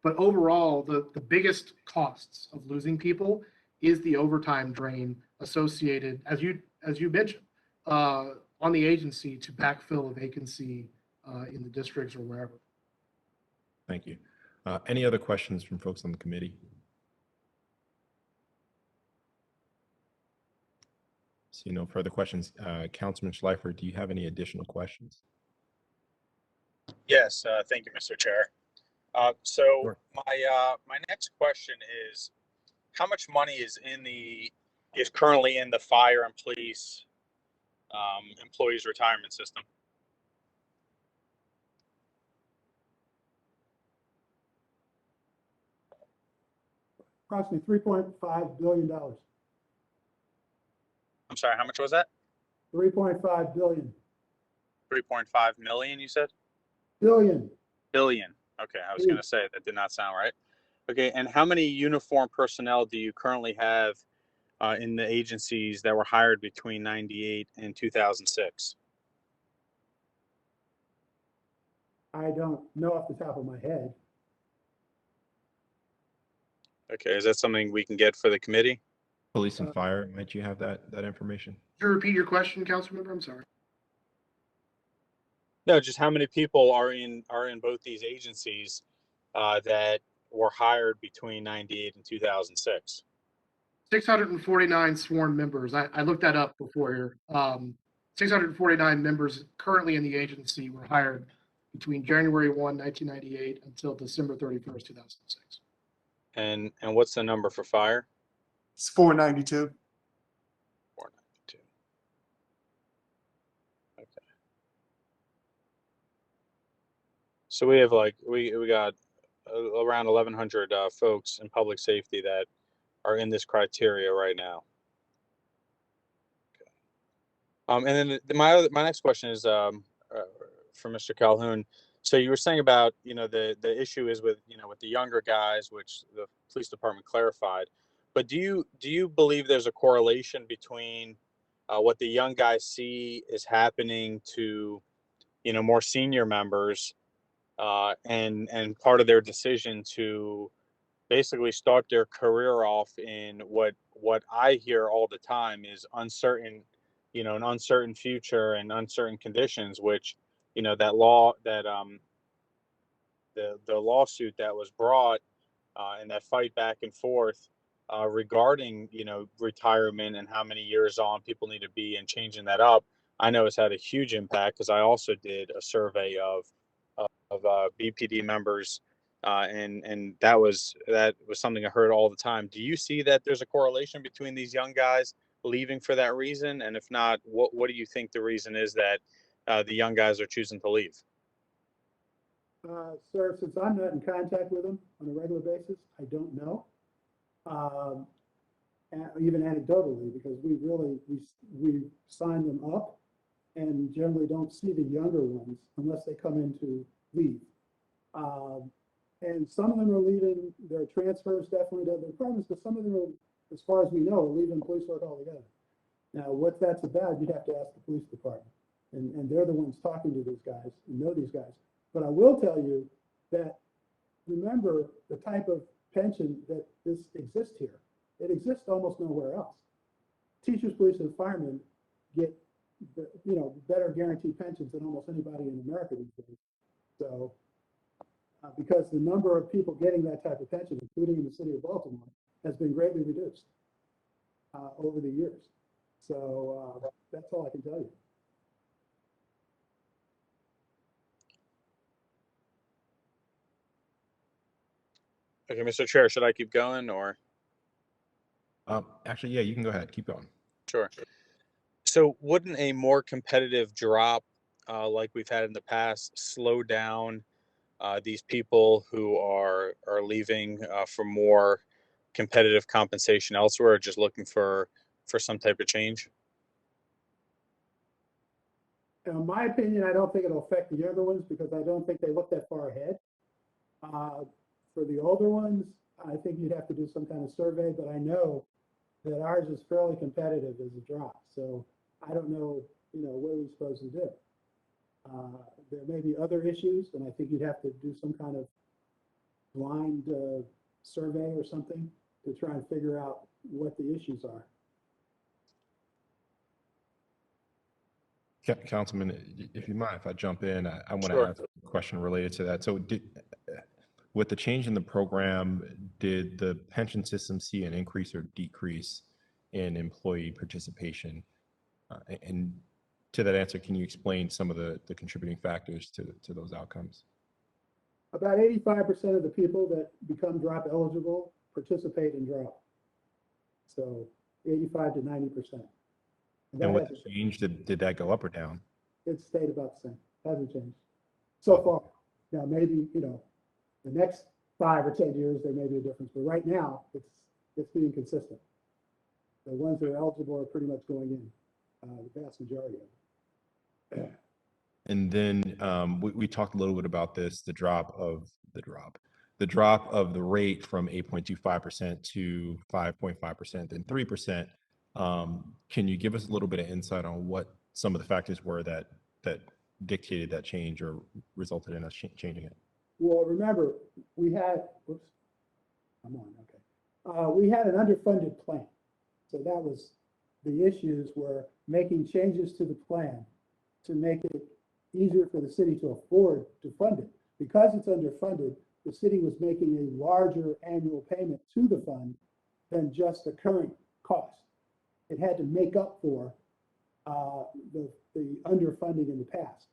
overall, the biggest costs of losing people is the overtime drain associated, as you mentioned, on the agency to backfill a vacancy in the districts or wherever. Thank you. Any other questions from folks on the committee? See no further questions. Councilman Schleifer, do you have any additional questions? Yes, thank you, Mr. Chair. So Sure. my next question is, how much money is currently in the fire and police employees retirement system? Approximately $3.5 billion. I'm sorry, how much was that? 3.5 billion. 3.5 million, you said? Billion. Billion. Okay, I was going to say that did not sound right. Okay, and how many uniformed personnel do you currently have in the agencies that were hired between 98 and 2006? I don't know off the top of my head. Okay, is that something we can get for the committee? Police and fire, might you have that information? Could you repeat your question, Councilmember? I'm sorry. No, just how many people are in both these agencies that were hired between 98 and 2006? 649 sworn members. I looked that up before here. 649 members currently in the agency were hired between January 1, 1998 until December 31st, 2006. And what's the number for fire? It's 492. 492. Okay. So we have we got around 1,100 folks in public safety that are in this criteria right now. Okay. And then my next question is for Mr. Calhoun. So you were saying about the issue is with with the younger guys, which the police department clarified. But do you believe there's a correlation between what the young guys see is happening to more senior members and part of their decision to basically start their career off in what I hear all the time is uncertain, an uncertain future and uncertain conditions, which that law that the lawsuit that was brought and that fight back and forth regarding retirement and how many years on people need to be and changing that up, I know it's had a huge impact because I also did a survey of BPD members and that was something I heard all the time. Do you see that there's a correlation between these young guys leaving for that reason? And if not, what do you think the reason is that the young guys are choosing to leave? Sir, since I'm not in contact with them on a regular basis, I don't know. Even anecdotally, because we sign them up and generally don't see the younger ones unless they come in to leave. And some of them are leaving their transfers definitely to other departments, but some of them are, as far as we know, are leaving police work altogether. Now, what that's about, you'd have to ask the police department. And they're the ones talking to these guys and know these guys. But I will tell you that remember the type of pension that this exists here. It exists almost nowhere else. Teachers, police, and firemen get, better guaranteed pensions than almost anybody in America these days. So, because the number of people getting that type of pension, including in the city of Baltimore, has been greatly reduced over the years. So that's all I can tell you. Okay, Mr. Chair, should I keep going or? Actually, yeah, you can go ahead. Keep going. Sure. So wouldn't a more competitive drop like we've had in the past slow down these people who are leaving for more competitive compensation elsewhere, or just looking for some type of change? In my opinion, I don't think it'll affect the other ones because I don't think they look that far ahead. For the older ones, I think you'd have to do some kind of survey, but I know that ours is fairly competitive as a drop. So I don't know, what we're supposed to do. There may be other issues, and I think you'd have to do some kind of blind survey or something to try and figure out what the issues are. Councilman, if you mind, if I jump in, I want to Sure. ask a question related to that. So with the change in the program, did the pension system see an increase or decrease in employee participation? And to that answer, can you explain some of the contributing factors to those outcomes? About 85% of the people that become drop eligible participate in drop. So 85 to 90%. And with the change, did that go up or down? It stayed about the same. Hasn't changed so far. Now maybe the next 5 or 10 years there may be a difference, but right now it's being consistent. The ones that are eligible are pretty much going in, the vast majority of them. And then we talked a little bit about this, the drop of the rate from 8.25% to 5.5%, then 3%. Can you give us a little bit of insight on what some of the factors were that dictated that change or resulted in us changing it? Well, remember, we had, we had an underfunded plan. So that was, the issues were making changes to the plan to make it easier for the city to afford to fund it. Because it's underfunded, the city was making a larger annual payment to the fund than just the current cost. It had to make up for the underfunding in the past.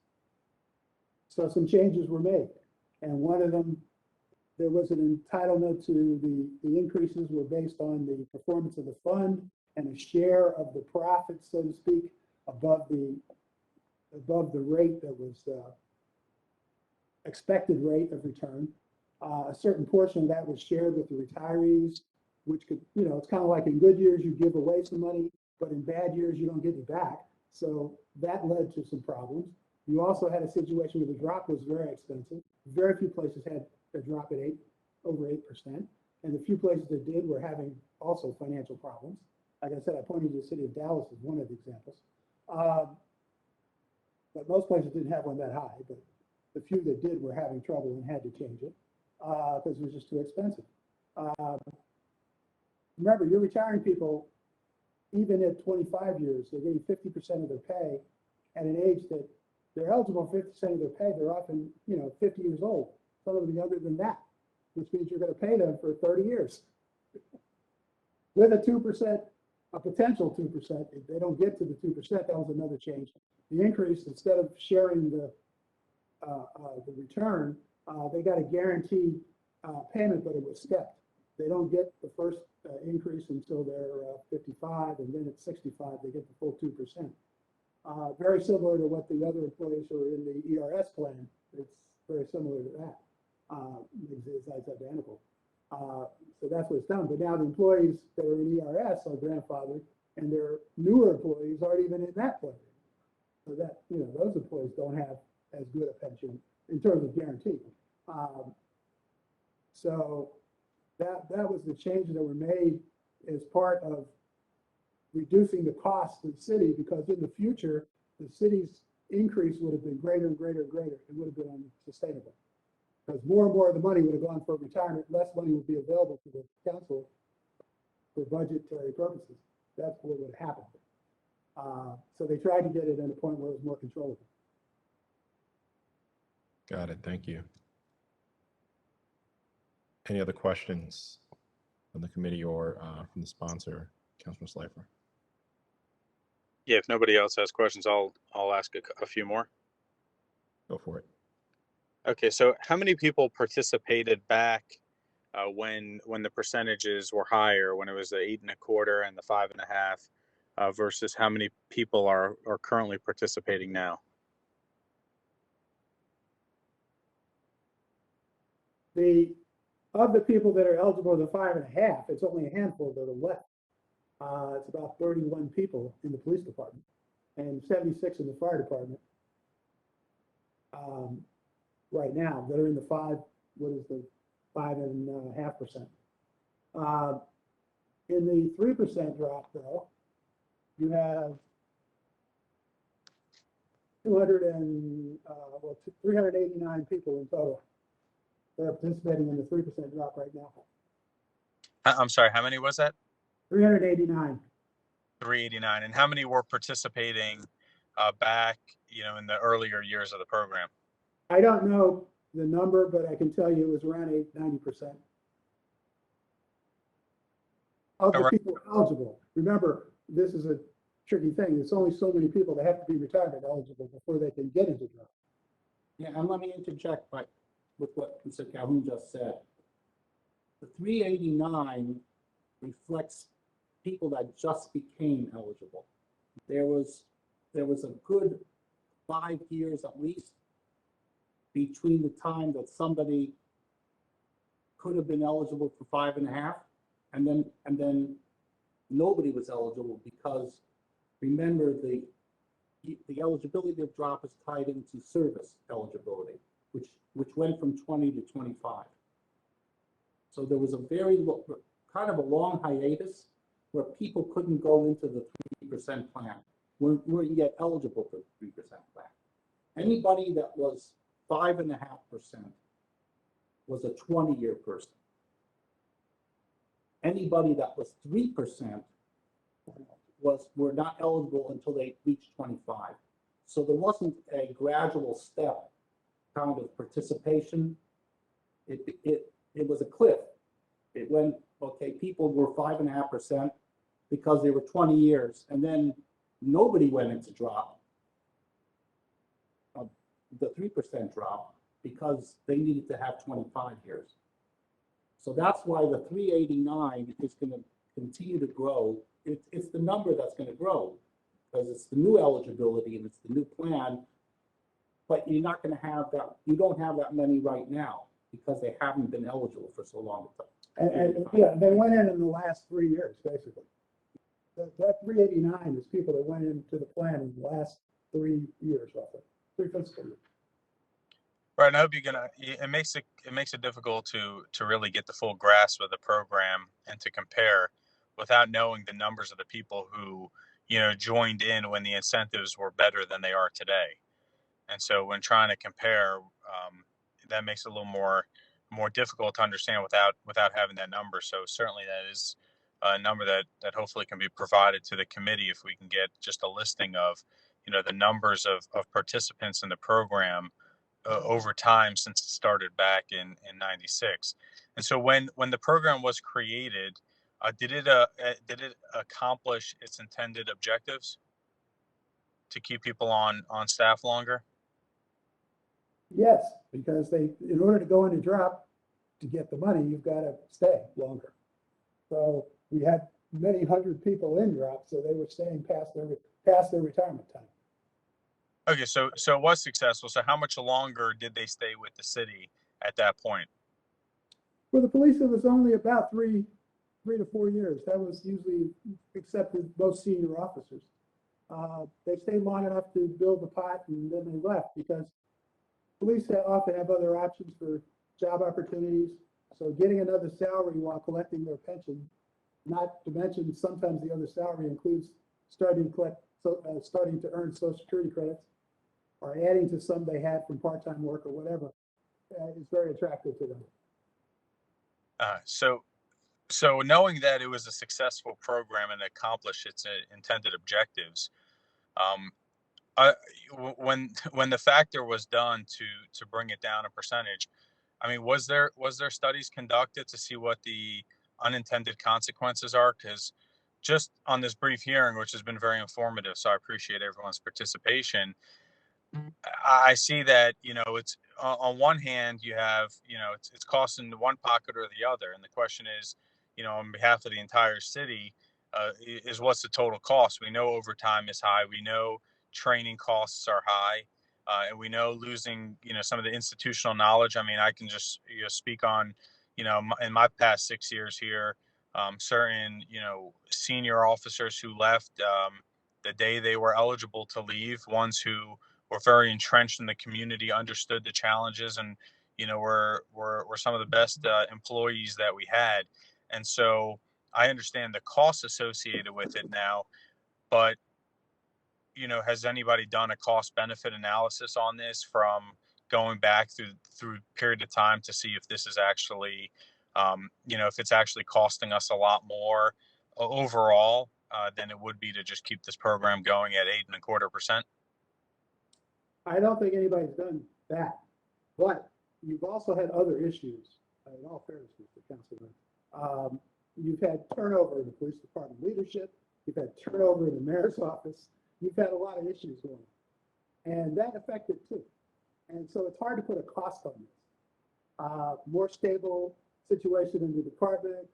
So some changes were made. And one of them, there was an entitlement to the increases were based on the performance of the fund and a share of the profits, so to speak, above the rate that was expected rate of return. A certain portion of that was shared with the retirees, which could, it's kind of like in good years you give away some money, but in bad years you don't get it back. So that led to some problems. You also had a situation where the drop was very expensive. Very few places had a drop at over 8%. And the few places that did were having also financial problems. Like I said, I pointed to the city of Dallas as one of the examples. But most places didn't have one that high, but the few that did were having trouble and had to change it because it was just too expensive. Remember, you're retiring people, even at 25 years, they're getting 50% of their pay at an age that they're eligible for 50% of their pay. They're often, 50 years old, some of them younger than that, which means you're going to pay them for 30 years. With a 2%, a potential 2%, if they don't get to the 2%, that was another change. The increase, instead of sharing the return, they got a guaranteed payment, but it was stepped. They don't get the first increase until they're 55, and then at 65, they get the full 2%. Very similar to what the other employees who are in the ERS plan. It's very similar to that. It's identical. So that's what it's done. But now the employees that are in ERS are grandfathered, and their newer employees aren't even in that plan. So that, those employees don't have as good a pension in terms of guarantee. So that was the changes that were made as part of reducing the cost to the city, because in the future, the city's increase would have been greater and greater and greater. It would have been unsustainable. Because more and more of the money would have gone for retirement, less money would be available to the council for budgetary purposes. That's what would happen. So they tried to get it at a point where it was more controllable. Got it. Thank you. Any other questions from the committee or from the sponsor, Councilman Schleifer? Yeah, if nobody else has questions, I'll ask a few more. Go for it. Okay, so how many people participated back when the percentages were higher, when it was the 8.25% and the 5.5%, versus how many people are currently participating now? Of the people that are eligible for the 5.5%, it's only a handful that are left. It's about 31 people in the police department and 76 in the fire department right now that are in the 5.5%. In the 3% drop, though, you have 389 people in total that are participating in the 3% drop right now. I'm sorry, how many was that? 389. 389. And how many were participating back, in the earlier years of the program? I don't know the number, but I can tell you it was around 90% of the people eligible. Remember, this is a tricky thing. There's only so many people that have to be retirement eligible before they can get into drop. Yeah, and let me interject with what Mr. Calhoun just said. The 389 reflects people that just became eligible. There was a good 5 years at least between the time that somebody could have been eligible for 5.5 and then nobody was eligible, because remember the eligibility of drop is tied into service eligibility, which went from 20 to 25. So there was a kind of a long hiatus where people couldn't go into the 3% plan, weren't yet eligible for the 3% plan. Anybody that was 5.5% was a 20-year person. Anybody that was 3% were not eligible until they reached 25. So there wasn't a gradual step kind of participation. It was a cliff. It went, okay, people were 5.5% because they were 20 years, and then nobody went into drop, the 3% drop, because they needed to have 25 years. So that's why the 389 is going to continue to grow. It's the number that's going to grow because it's the new eligibility and it's the new plan, but you're not going to have that. You don't have that many right now because they haven't been eligible for so long. And yeah, they went in the last 3 years, basically. That 389 is people that went into the plan in the last 3 years, roughly, 3 fiscal years. Right, and I hope it makes it difficult to really get the full grasp of the program and to compare without knowing the numbers of the people who, joined in when the incentives were better than they are today. And so when trying to compare, that makes it a little more difficult to understand without having that number. So certainly that is a number that hopefully can be provided to the committee if we can get just a listing of, the numbers of participants in the program over time since it started back in 96. And so when the program was created, did it accomplish its intended objectives to keep people on staff longer? Yes, because in order to go into drop to get the money, you've got to stay longer. So we had many hundred people in drop, so they were staying past their retirement time. Okay, so it was successful. So how much longer did they stay with the city at that point? For the police, it was only about 3 to 4 years. That was usually accepted most senior officers. They stayed long enough to build the pot and then they left because police often have other options for job opportunities. So getting another salary while collecting their pension, not to mention sometimes the other salary includes starting to earn Social Security credits or adding to some they had from part-time work or whatever. is very attractive to them. So knowing that it was a successful program and accomplished its intended objectives, I, when the factor was done to bring it down a percentage, I mean, was there studies conducted to see what the unintended consequences are? Because just on this brief hearing, which has been very informative, so I appreciate everyone's participation. I see that, you know, it's on one hand, you have, you know, it's costing one pocket or the other. And the question is, you know, on behalf of the entire city, is what's the total cost? We know overtime is high. We know training costs are high. And we know losing, you know, some of the institutional knowledge. I mean, I can just, you know, speak on, you know, in my past 6 years here, certain, you know, senior officers who left the day they were eligible to leave, ones who were very entrenched in the community, understood the challenges, and, you know, were some of the best employees that we had. And so I understand the costs associated with it now, but, you know, has anybody done a cost benefit analysis on this from going back through period of time to see if this is actually, you know, if it's actually costing us a lot more overall than it would be to just keep this program going at 8.25%? I don't think anybody's done that, but you've also had other issues. In all fairness, Mr. Councilman, you've had turnover in the police department leadership. You've had turnover in the mayor's office. You've had a lot of issues going on, and that affected too. And so it's hard to put a cost on this. More stable situation in the department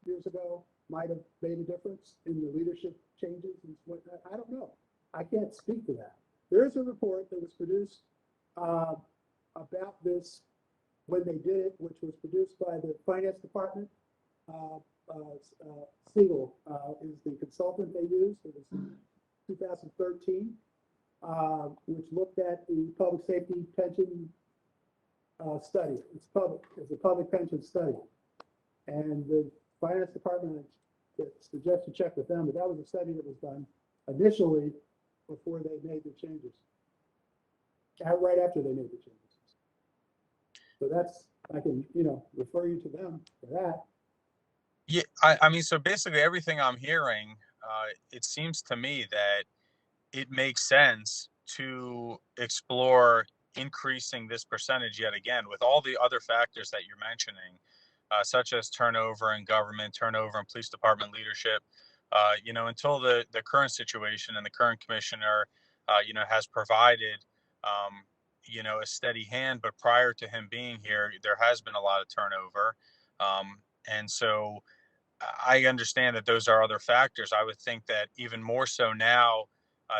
years ago might have made a difference in the leadership changes and whatnot. I don't know. I can't speak to that. There is a report that was produced about this when they did it, which was produced by the finance department. Siegel is the consultant they used. It was in 2013, which looked at the public safety pension study. It's a public pension study. And the finance department, I suggest you check with them, but that was a study that was done initially before they made the changes, right after they made the changes. So that's, I can, you know, refer you to them for that. Yeah, I mean, so basically everything I'm hearing, it seems to me that it makes sense to explore increasing this percentage yet again with all the other factors that you're mentioning, such as turnover in government, turnover in police department leadership. You know, until the current situation and the current commissioner, you know, has provided, you know, a steady hand. But prior to him being here, there has been a lot of turnover. And so I understand that those are other factors. I would think that even more so now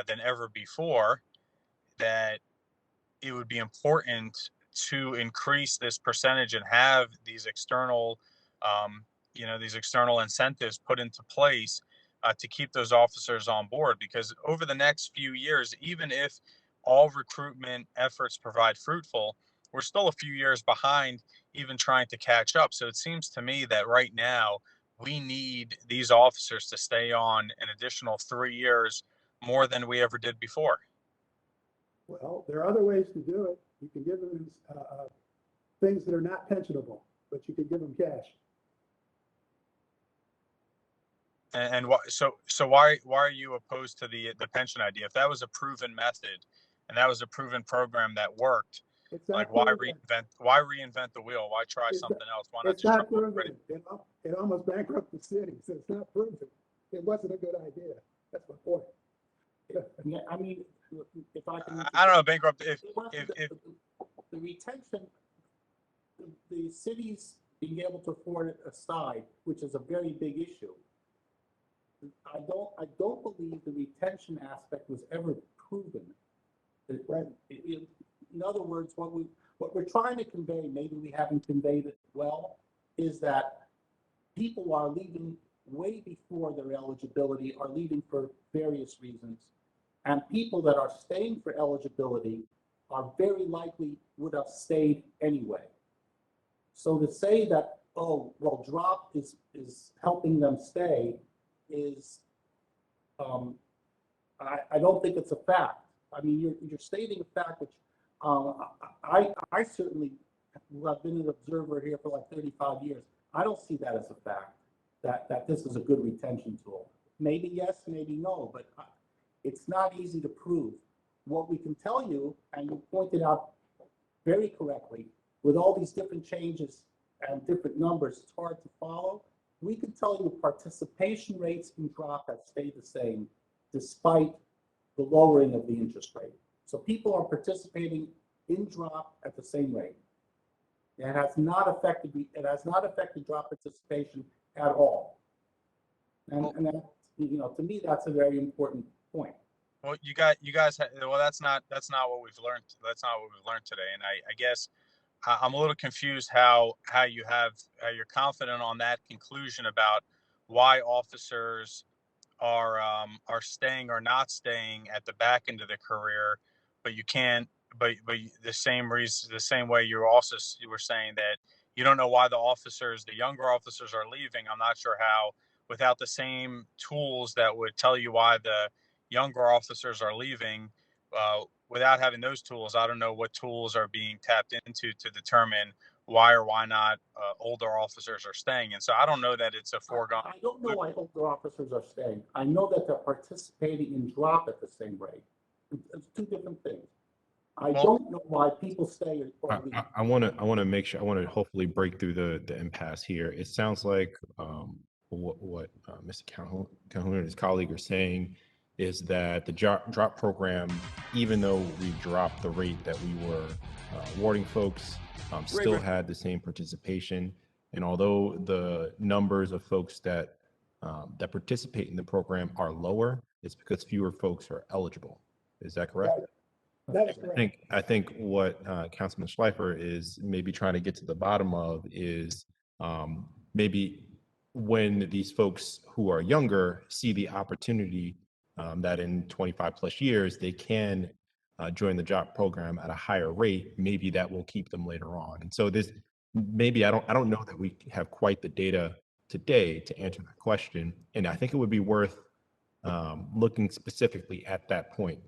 than ever before, that it would be important to increase this percentage and have these external, you know, these external incentives put into place to keep those officers on board. Because over the next few years, even if all recruitment efforts provide fruitful, we're still a few years behind even trying to catch up. So it seems to me that right now we need these officers to stay on an additional 3 years more than we ever did before. Well, there are other ways to do it. You can give them things that are not pensionable, but you can give them cash. And so why are you opposed to the pension idea? If that was a proven method and that was a proven program that worked, like why reinvent the wheel? Why try something else? Why not it's just not proven. It almost bankrupted the city, so it's not proven. It wasn't a good idea. That's my point. Yeah, I mean, if I can. I don't know, bankrupt. If the retention, the cities being able to afford it aside, which is a very big issue. I don't believe the retention aspect was ever proven. Right. In other words, what we're trying to convey, maybe we haven't conveyed it well, is that people are leaving way before their eligibility, are leaving for various reasons. And people that are staying for eligibility are very likely would have stayed anyway. So to say that, oh, well, drop is helping them stay is, I don't think it's a fact. I mean, you're stating a fact which I certainly who have been an observer here for like 35 years, I don't see that as a fact, that this is a good retention tool. Maybe yes, maybe no, but it's not easy to prove. What we can tell you, and you pointed out very correctly, with all these different changes and different numbers, it's hard to follow. We can tell you participation rates in drop have stayed the same despite the lowering of the interest rate. So people are participating in drop at the same rate. It has not affected drop participation at all. And that, you know, to me, that's a very important point. Well, well, that's not what we've learned. That's not what we've learned today. And I guess I'm a little confused how you're confident on that conclusion about why officers are staying or not staying at the back end of their career, but you can't. But the same reason, the same way you were saying that you don't know why the younger officers are leaving. I'm not sure how, without the same tools that would tell you why the younger officers are leaving, without having those tools, I don't know what tools are being tapped into to determine why or why not older officers are staying. And so I don't know that it's a foregone. I don't know why older officers are staying. I know that they're participating in drop at the same rate. It's two different things. I don't know why people stay or leave. I want to make sure. I want to hopefully break through the impasse here. It sounds like what Mr. Calhoun and his colleague are saying is that the drop program, even though we dropped the rate that we were awarding folks, still had the same participation. And although the numbers of folks that participate in the program are lower, it's because fewer folks are eligible. Is that correct? That is correct. I think what Councilman Schleifer is maybe trying to get to the bottom of is maybe when these folks who are younger see the opportunity that in 25 plus years they can join the job program at a higher rate, maybe that will keep them later on. And so this maybe I don't know that we have quite the data today to answer that question. And I think it would be worth looking specifically at that point.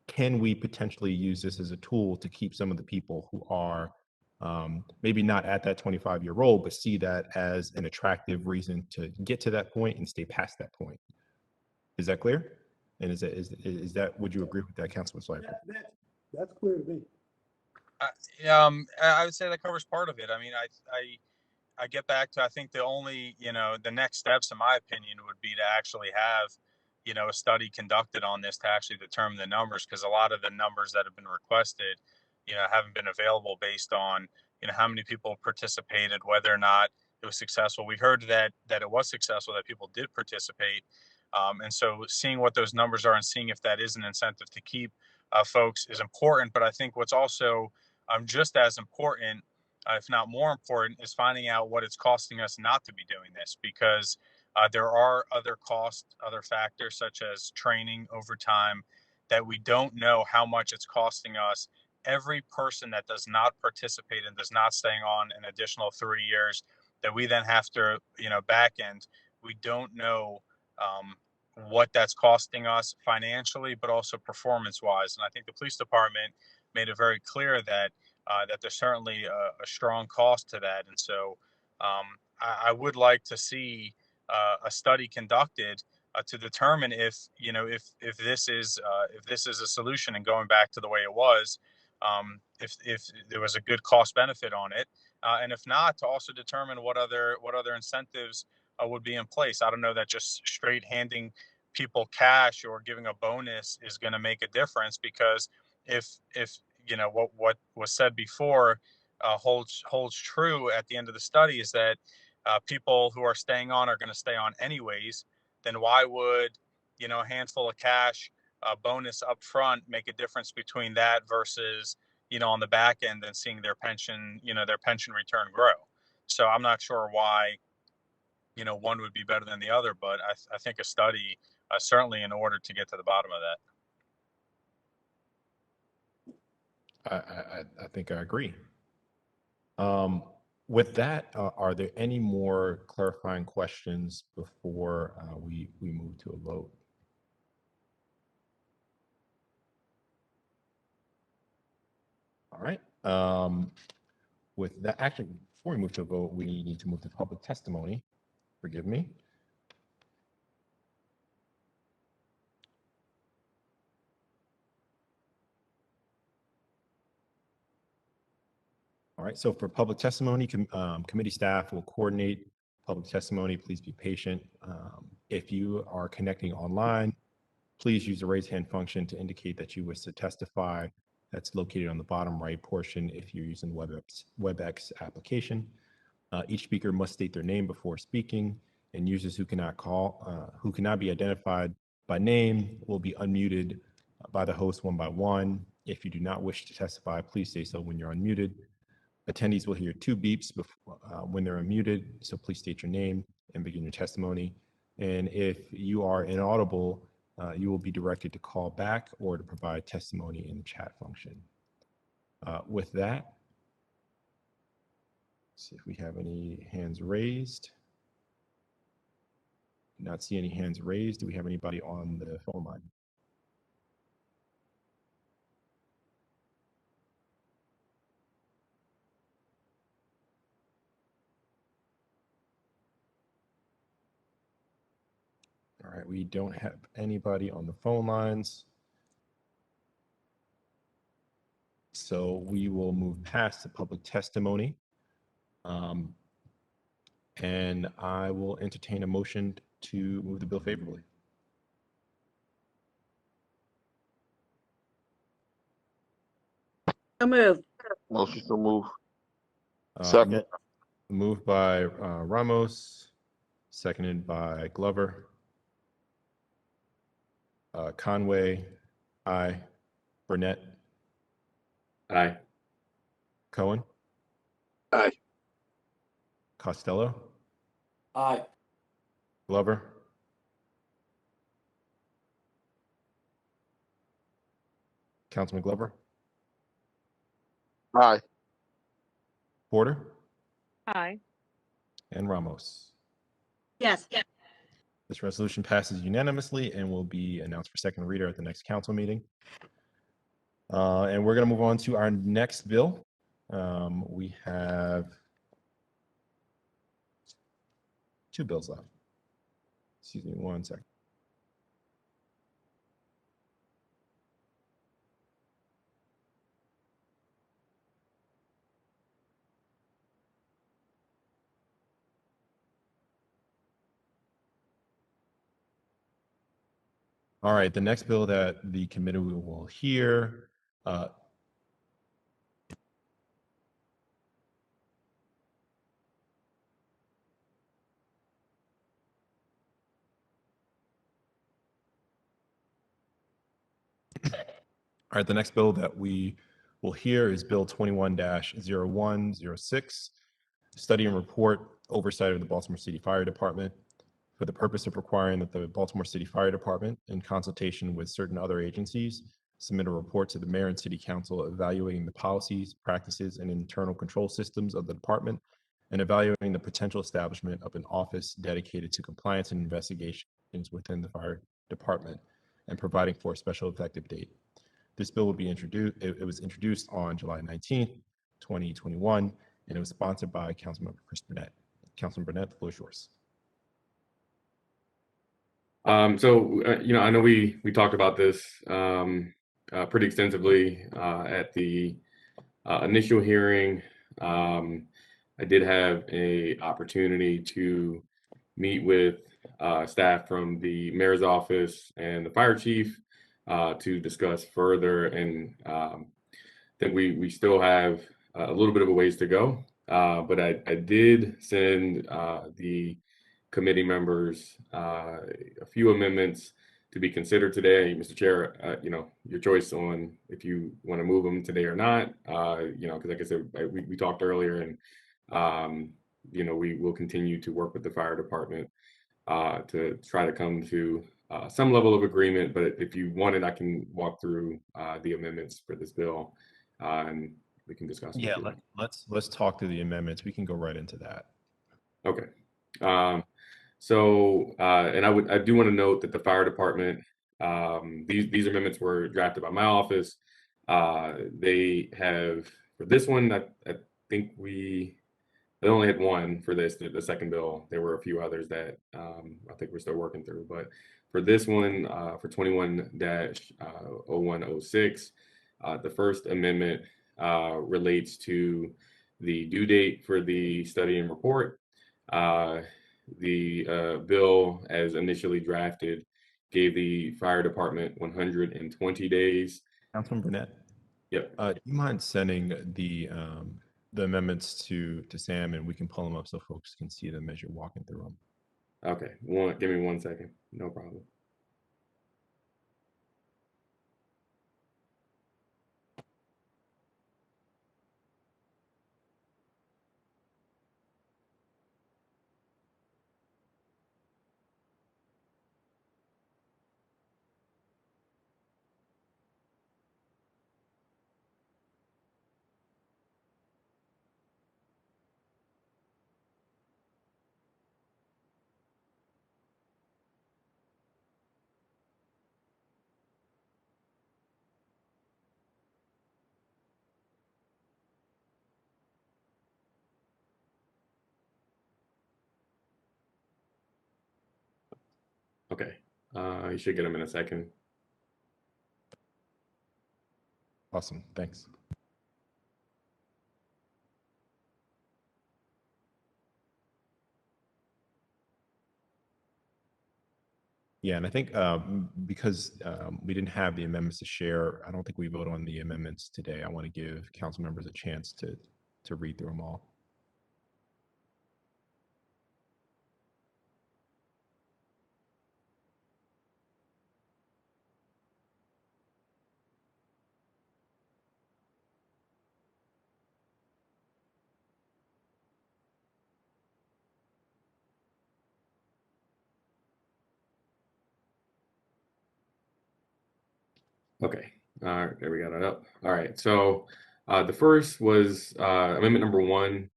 Can we potentially use this as a tool to keep some of the people who are maybe not at that 25-year old, but see that as an attractive reason to get to that point and stay past that point? Is that clear? And is that would you agree with that, Councilman Schleifer? That's clear to me. I would say that covers part of it. I mean, I get back to, I think the only, the next steps, in my opinion, would be to actually have, a study conducted on this to actually determine the numbers, because a lot of the numbers that have been requested, haven't been available based on, how many people participated, whether or not it was successful. We heard that it was successful, that people did participate. And so seeing what those numbers are and seeing if that is an incentive to keep folks is important. But I think what's also just as important, if not more important, is finding out what it's costing us not to be doing this, because there are other costs, other factors such as training, overtime, that we don't know how much it's costing us. Every person that does not participate and does not stay on an additional 3 years that we then have to, back end, we don't know what that's costing us financially, but also performance-wise. And I think the police department made it very clear that that there's certainly a strong cost to that. And so I would like to see a study conducted to determine if this is a solution, and going back to the way it was, if there was a good cost benefit on it, and if not, to also determine what other incentives would be in place. I don't know that just straight handing people cash or giving a bonus is going to make a difference, because if what was said before holds true at the end of the study, is that people who are staying on are going to stay on anyways, then why would a handful of cash bonus up front make a difference between that versus on the back end and seeing their pension return grow? So I'm not sure why one would be better than the other, but I think a study certainly in order to get to the bottom of that. I think I agree. With that, are there any more clarifying questions before we move to a vote? All right. With that, actually, before we move to a vote, we need to move to public testimony. Forgive me. All right, so for public testimony, committee staff will coordinate public testimony. Please be patient. If you are connecting online, please use the raise hand function to indicate that you wish to testify. That's located on the bottom right portion if you're using WebEx application. Each speaker must state their name before speaking, and users who cannot be identified by name will be unmuted by the host one by one. If you do not wish to testify, please say so when you're unmuted. Attendees will hear 2 beeps before, when they're unmuted, so please state your name and begin your testimony. And if you are inaudible, you will be directed to call back or to provide testimony in the chat function. With that, see if we have any hands raised. Do not see any hands raised. Do we have anybody on the phone line? All right, we don't have anybody on the phone lines. So we will move past the public testimony. And I will entertain a motion to move the bill favorably. So moved. Motion to move. Second. Moved by Ramos, seconded by Glover. Conway, aye. Burnett. Aye. Cohen. Aye. Costello. Aye. Glover. Councilman Glover. Aye. Porter. Aye. And Ramos. Yes. This resolution passes unanimously and will be announced for second reader at the next council meeting. And we're going to move on to our next bill. We have 2 bills left. Excuse me 1 second. All right, the next bill that the committee will hear all right, the next bill that we will hear is Bill 21-0106, Study and Report Oversight of the Baltimore City Fire Department, for the purpose of requiring that the Baltimore City Fire Department, in consultation with certain other agencies, submit a report to the mayor and city council evaluating the policies, practices, and internal control systems of the department, and evaluating the potential establishment of an office dedicated to compliance and investigations within the fire department, and providing for a special effective date. This bill will be introduced. It was introduced on July 19th, 2021, and it was sponsored by Councilmember Chris Burnett. Councilman Burnett, the floor is yours. You know, I know we talked about this pretty extensively at the initial hearing. I did have an opportunity to meet with staff from the mayor's office and the fire chief to discuss further, and I think we still have a little bit of a ways to go, but I did send the committee members a few amendments to be considered today. Mr. Chair, you know, your choice on if you want to move them today or not, you know, because like I said, we talked earlier, and you know, we will continue to work with the fire department to try to come to some level of agreement. But if you want it, I can walk through the amendments for this bill, and we can discuss. Yeah, let's talk through the amendments. We can go right into that. Okay. And I do want to note that the fire department, these amendments were drafted by my office. They have, for this one, I think I only had one for this, the second bill. There were a few others that I think we're still working through. But for this one, for 21-0106, the first amendment relates to the due date for the study and report. The bill, as initially drafted, gave the fire department 120 days. Councilman Burnett. Yep. Do you mind sending the amendments to Sam, and we can pull them up so folks can see them as you're walking through them? Okay. Give me 1 second. No problem. Okay. You should get them in a second. Awesome. Thanks. Yeah, and I think because we didn't have the amendments to share, I don't think we vote on the amendments today. I want to give council members a chance to read through them all. Okay. All right. There we got it up. All right. So the first was amendment number 1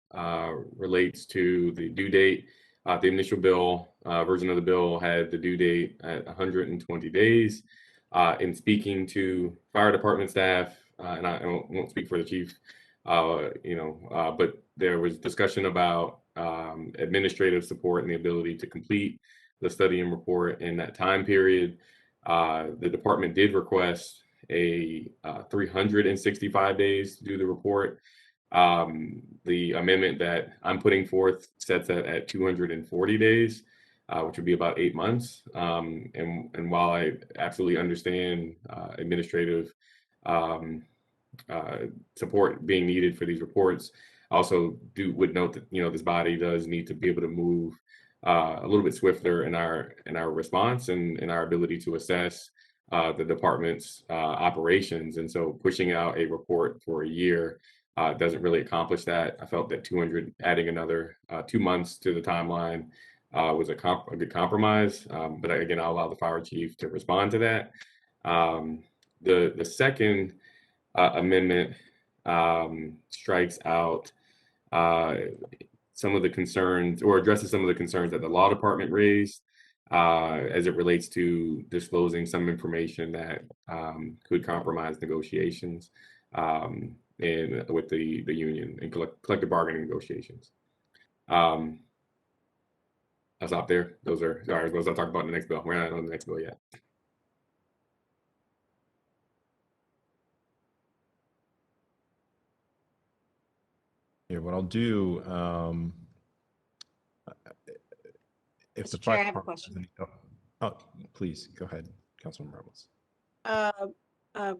relates to the due date. The initial bill version of the bill had the due date at 120 days. In speaking to fire department staff, and I won't speak for the chief, but there was discussion about administrative support and the ability to complete the study and report in that time period. The department did request a 365 days to do the report. The amendment that I'm putting forth sets that at 240 days, which would be about 8 months. And while I absolutely understand administrative support being needed for these reports, I also would note that this body does need to be able to move a little bit swifter in our response and in our ability to assess the department's operations. And so pushing out a report for a year doesn't really accomplish that. I felt that adding another 2 months to the timeline was a good compromise. But again, I'll allow the fire chief to respond to that. The second amendment strikes out some of the concerns, or addresses some of the concerns that the law department raised as it relates to disclosing some information that could compromise negotiations and with the union and collective bargaining negotiations. I'll stop there. Those I'll talk about in the next bill. We're not on the next bill yet. Here, what I'll do, if the Mr. Chair, I fire have a department question. oh, please go ahead, Councilman Rebels.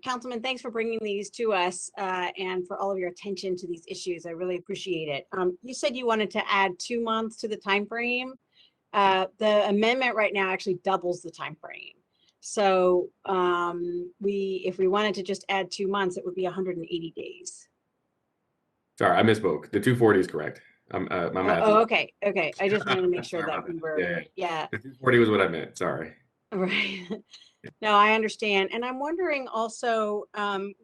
Councilman, thanks for bringing these to us and for all of your attention to these issues. I really appreciate it. You said you wanted to add 2 months to the time frame. The amendment right now actually doubles the time frame. So if we wanted to just add 2 months, it would be 180 days. Sorry, I misspoke. The 240 is correct. My math. Okay. I just wanted to make sure that we were, yeah. The 240 was what I meant. Sorry. Right. No, I understand. And I'm wondering also,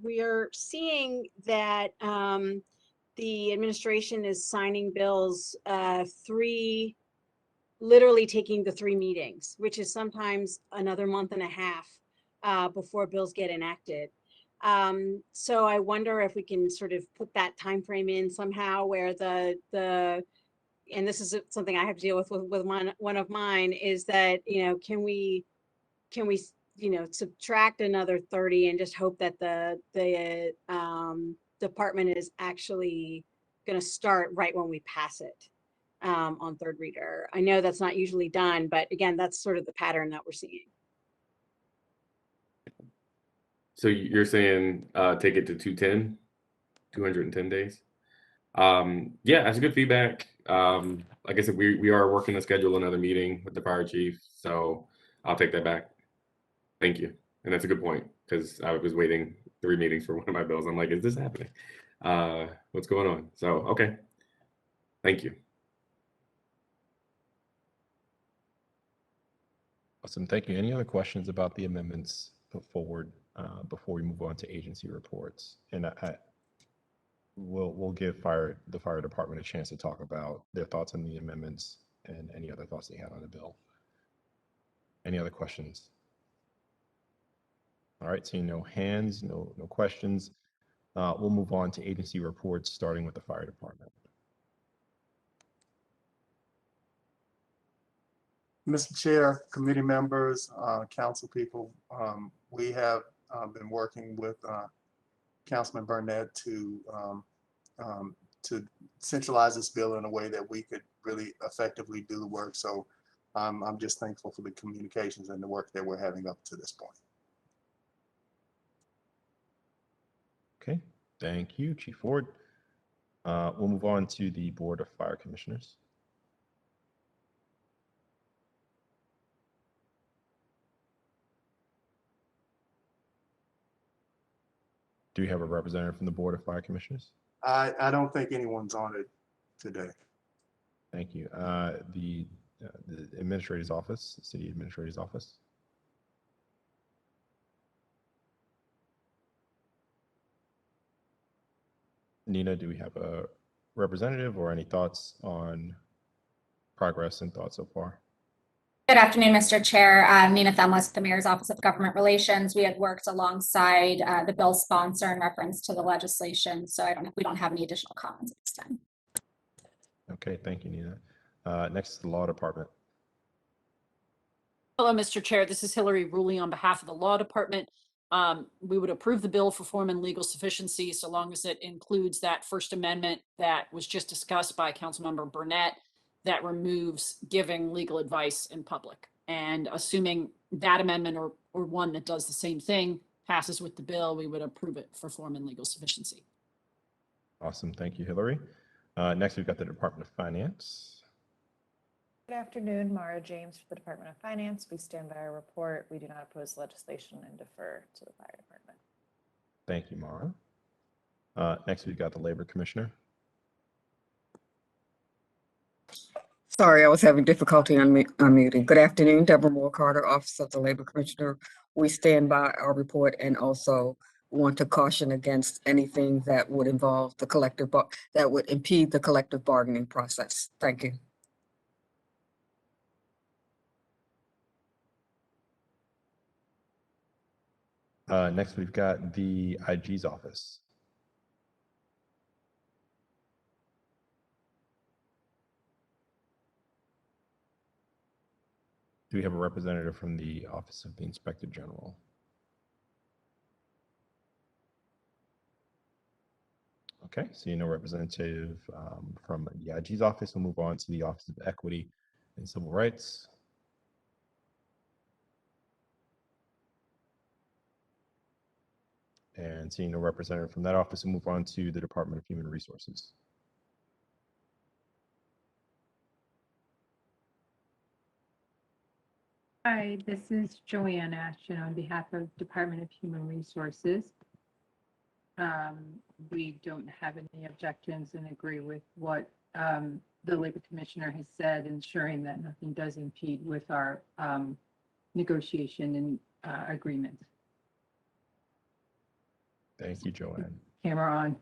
we are seeing that the administration is signing bills, literally taking the 3 meetings, which is sometimes another month and a half before bills get enacted. So I wonder if we can sort of put that time frame in somehow where and this is something I have to deal with one of mine, is that, can we subtract another 30 and just hope that the department is actually going to start right when we pass it on third reader. I know that's not usually done, but again, that's sort of the pattern that we're seeing. So you're saying take it to 210 days? Yeah, that's good feedback. Like I said, we are working to schedule another meeting with the fire chief, so I'll take that back. Thank you. And that's a good point, because I was waiting 3 meetings for one of my bills. I'm like, is this happening? What's going on? So, okay. Thank you. Awesome. Thank you. Any other questions about the amendments put forward before we move on to agency reports? And we'll give the fire department a chance to talk about their thoughts on the amendments and any other thoughts they had on the bill. Any other questions? All right, seeing no hands, no questions. We'll move on to agency reports, starting with the fire department. Mr. Chair, committee members, council people, we have been working with Councilman Burnett to centralize this bill in a way that we could really effectively do the work. So I'm just thankful for the communications and the work that we're having up to this point. Okay, thank you, Chief Ford. We'll move on to the Board of Fire Commissioners. Do we have a representative from the Board of Fire Commissioners? I don't think anyone's on it today. Thank you. The Administrator's Office, City Administrator's Office. Nina, do we have a representative or any thoughts on progress and thoughts so far? Good afternoon, Mr. Chair. Nina Thumless, the Mayor's Office of Government Relations. We had worked alongside the bill sponsor in reference to the legislation, so we don't have any additional comments at this time. Okay, thank you, Nina. Next is the Law Department. Hello, Mr. Chair. This is Hillary Ruley on behalf of the Law Department. We would approve the bill for form and legal sufficiency so long as it includes that First Amendment that was just discussed by Councilmember Burnett that removes giving legal advice in public. And assuming that amendment or one that does the same thing passes with the bill, we would approve it for form and legal sufficiency. Awesome. Thank you, Hillary. Next, we've got the Department of Finance. Good afternoon, Mara James for the Department of Finance. We stand by our report. We do not oppose legislation and defer to the fire department. Thank you, Mara. Next, we've got the Labor Commissioner. Sorry, I was having difficulty unmuting. Good afternoon, Deborah Moore Carter, Office of the Labor Commissioner. We stand by our report and also want to caution against anything that would involve the that would impede the collective bargaining process. Thank you. Next, we've got the IG's office. Do we have a representative from the Office of the Inspector General? Okay, seeing no representative from the IG's office, we'll move on to the Office of Equity and Civil Rights. And seeing no representative from that office, we'll move on to the Department of Human Resources. Hi, this is Joanne Ashton on behalf of Department of Human Resources. We don't have any objections and agree with what the Labor Commissioner has said, ensuring that nothing does impede with our negotiation and agreement. Thank you, Joanne. Camera on.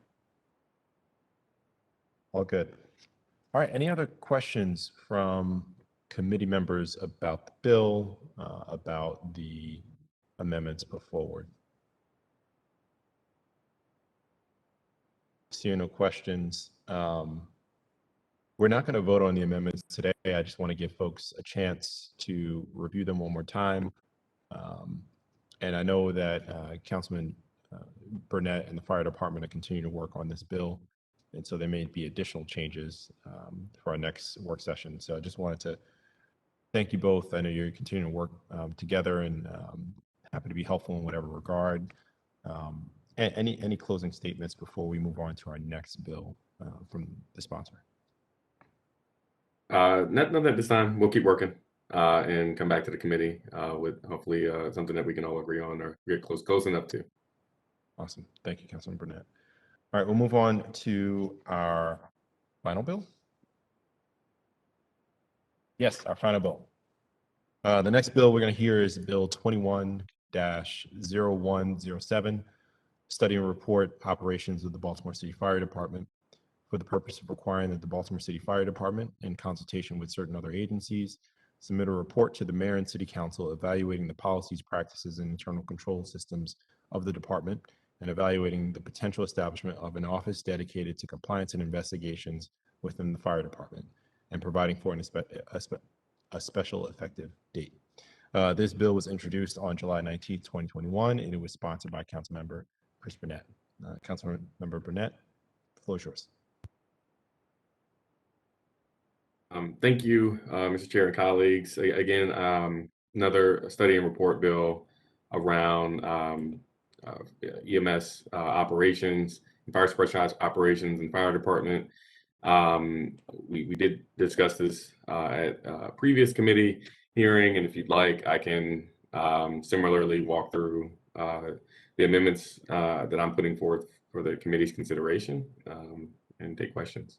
All good. All right, any other questions from committee members about the bill, about the amendments put forward? seeing no questions, we're not going to vote on the amendments today. I just want to give folks a chance to review them one more time. And I know that Councilman Burnett and the fire department are continuing to work on this bill. And so there may be additional changes for our next work session. So I just wanted to thank you both. I know you're continuing to work together and happy to be helpful in whatever regard. Any closing statements before we move on to our next bill from the sponsor? Nothing at this time. We'll keep working and come back to the committee with hopefully something that we can all agree on or get close enough to. Awesome. Thank you, Councilman Burnett. All right, we'll move on to our final bill. Yes, our final bill. The next bill we're going to hear is Bill 21-0107, Study and Report Operations of the Baltimore City Fire Department, for the purpose of requiring that the Baltimore City Fire Department, in consultation with certain other agencies, submit a report to the mayor and city council evaluating the policies, practices, and internal control systems of the department, and evaluating the potential establishment of an office dedicated to compliance and investigations within the fire department, and providing for a special effective date. This bill was introduced on July 19, 2021, and it was sponsored by Councilmember Chris Burnett. Councilmember Burnett, the floor is yours. Thank you, Mr. Chair and colleagues. Again, another study and report bill around EMS operations, fire suppression operations, and fire department. We did discuss this at a previous committee hearing, and if you'd like, I can similarly walk through the amendments that I'm putting forth for the committee's consideration and take questions.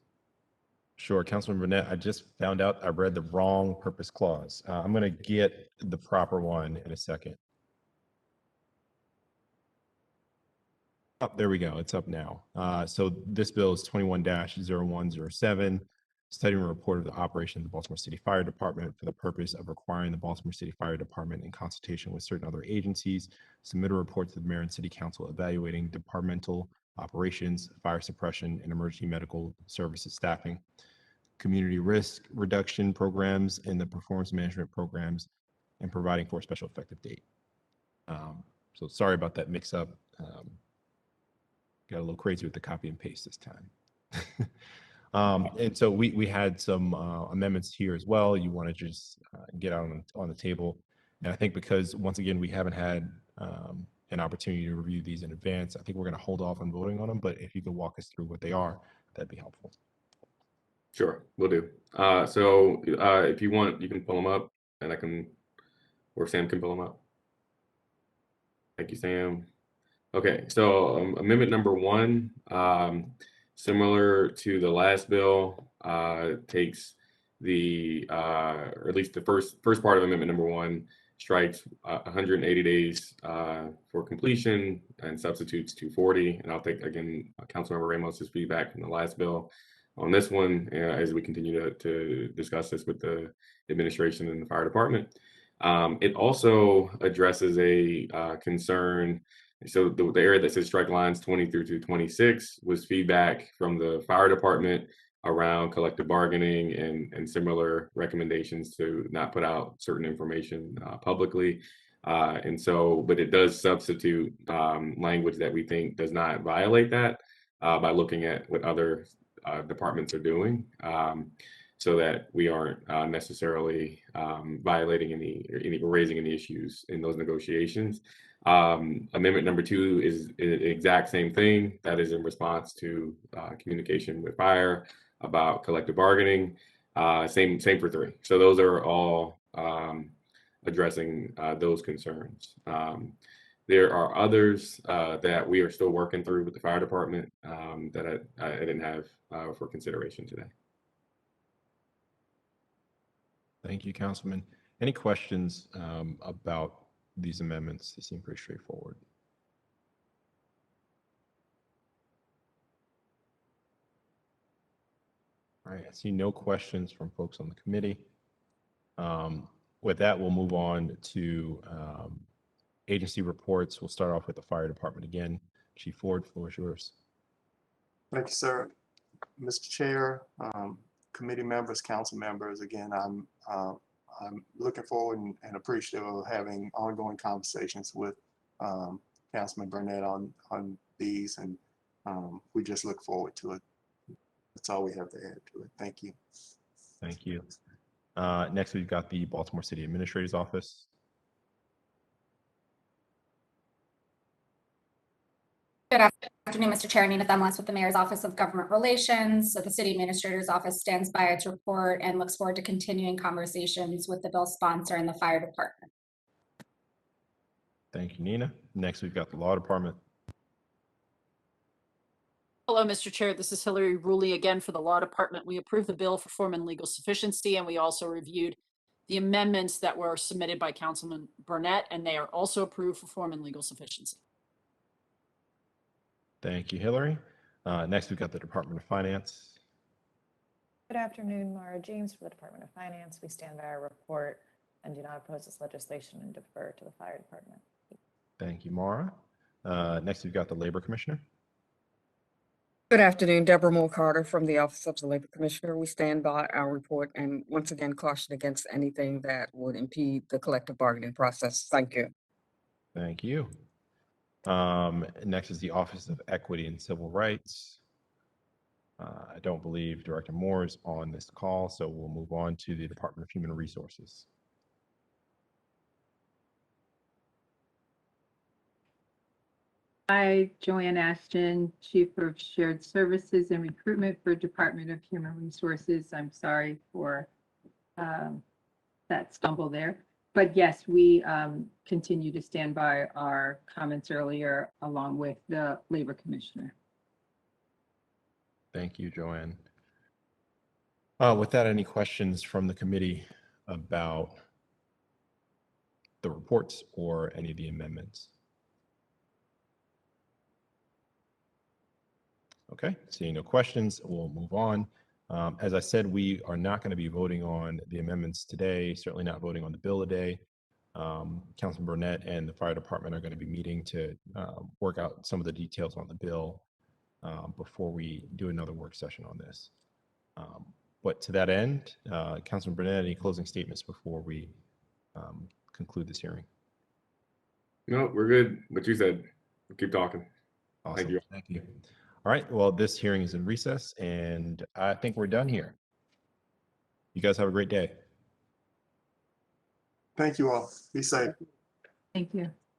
Sure, Councilman Burnett, I just found out I read the wrong purpose clause. I'm going to get the proper one in a second. Oh, there we go. It's up now. So this bill is 21-0107, study and report of the operation of the Baltimore City Fire Department for the purpose of requiring the Baltimore City Fire Department, in consultation with certain other agencies, submit a report to the mayor and city council evaluating departmental operations, fire suppression, and emergency medical services staffing, community risk reduction programs, and the performance management programs, and providing for a special effective date. So sorry about that mix up. Got a little crazy with the copy and paste this time. And so we had some amendments here as well. You want to just get out on the table. And I think because, once again, we haven't had an opportunity to review these in advance, I think we're going to hold off on voting on them. But if you could walk us through what they are, that'd be helpful. Sure, we'll do. So if you want, you can pull them up, and I can, or Sam can pull them up. Thank you, Sam. Okay, so amendment number 1, similar to the last bill, takes the, or at least the first part of amendment number 1, strikes 180 days for completion and substitutes 240. And I'll take, again, Councilmember Ramos's feedback from the last bill on this one as we continue to discuss this with the administration and the fire department. It also addresses a concern. So the area that says strike lines 20 through to 26 was feedback from the fire department around collective bargaining and similar recommendations to not put out certain information publicly. And so, but it does substitute language that we think does not violate that by looking at what other departments are doing, so that we aren't necessarily violating any or raising any issues in those negotiations. Amendment number 2 is the exact same thing. That is in response to communication with fire about collective bargaining. Same for 3. So those are all addressing those concerns. There are others that we are still working through with the fire department that I didn't have for consideration today. Thank you, Councilman. Any questions about these amendments? They seem pretty straightforward. All right, I see no questions from folks on the committee. With that, we'll move on to agency reports. We'll start off with the fire department again. Chief Ford, floor is yours. Thank you, sir. Mr. Chair, committee members, council members, again, I'm looking forward and appreciative of having ongoing conversations with Councilman Burnett on these, and we just look forward to it. That's all we have to add to it. Thank you. Thank you. Next, we've got the Baltimore City Administrator's Office. Good afternoon, Mr. Chair. Nina Themlis with the Mayor's Office of Government Relations. So the City Administrator's Office stands by its report and looks forward to continuing conversations with the bill sponsor and the fire department. Thank you, Nina. Next, we've got the Law Department. Hello, Mr. Chair. This is Hillary Ruley again for the Law Department. We approved the bill for form and legal sufficiency, and we also reviewed the amendments that were submitted by Councilman Burnett, and they are also approved for form and legal sufficiency. Thank you, Hillary. Next, we've got the Department of Finance. Good afternoon, Mara James for the Department of Finance. We stand by our report and do not oppose this legislation and defer to the fire department. Thank you, Mara. Next, we've got the Labor Commissioner. Good afternoon, Deborah Moore Carter from the Office of the Labor Commissioner. We stand by our report and once again caution against anything that would impede the collective bargaining process. Thank you. Thank you. Next is the Office of Equity and Civil Rights. I don't believe Director Moore is on this call, so we'll move on to the Department of Human Resources. Hi, Joanne Ashton, Chief of Shared Services and Recruitment for Department of Human Resources. I'm sorry for that stumble there. But yes, we continue to stand by our comments earlier along with the Labor Commissioner. Thank you, Joanne. With that, any questions from the committee about the reports or any of the amendments? Okay, seeing no questions, we'll move on. As I said, we are not going to be voting on the amendments today, certainly not voting on the bill today. Councilman Burnett and the fire department are going to be meeting to work out some of the details on the bill before we do another work session on this. But to that end, Councilman Burnett, any closing statements before we conclude this hearing? No, we're good. What you said. Keep talking. Awesome. Thank you. Thank you. All right. Well, this hearing is in recess, and I think we're done here. You guys have a great day. Thank you all. Be safe. Thank you.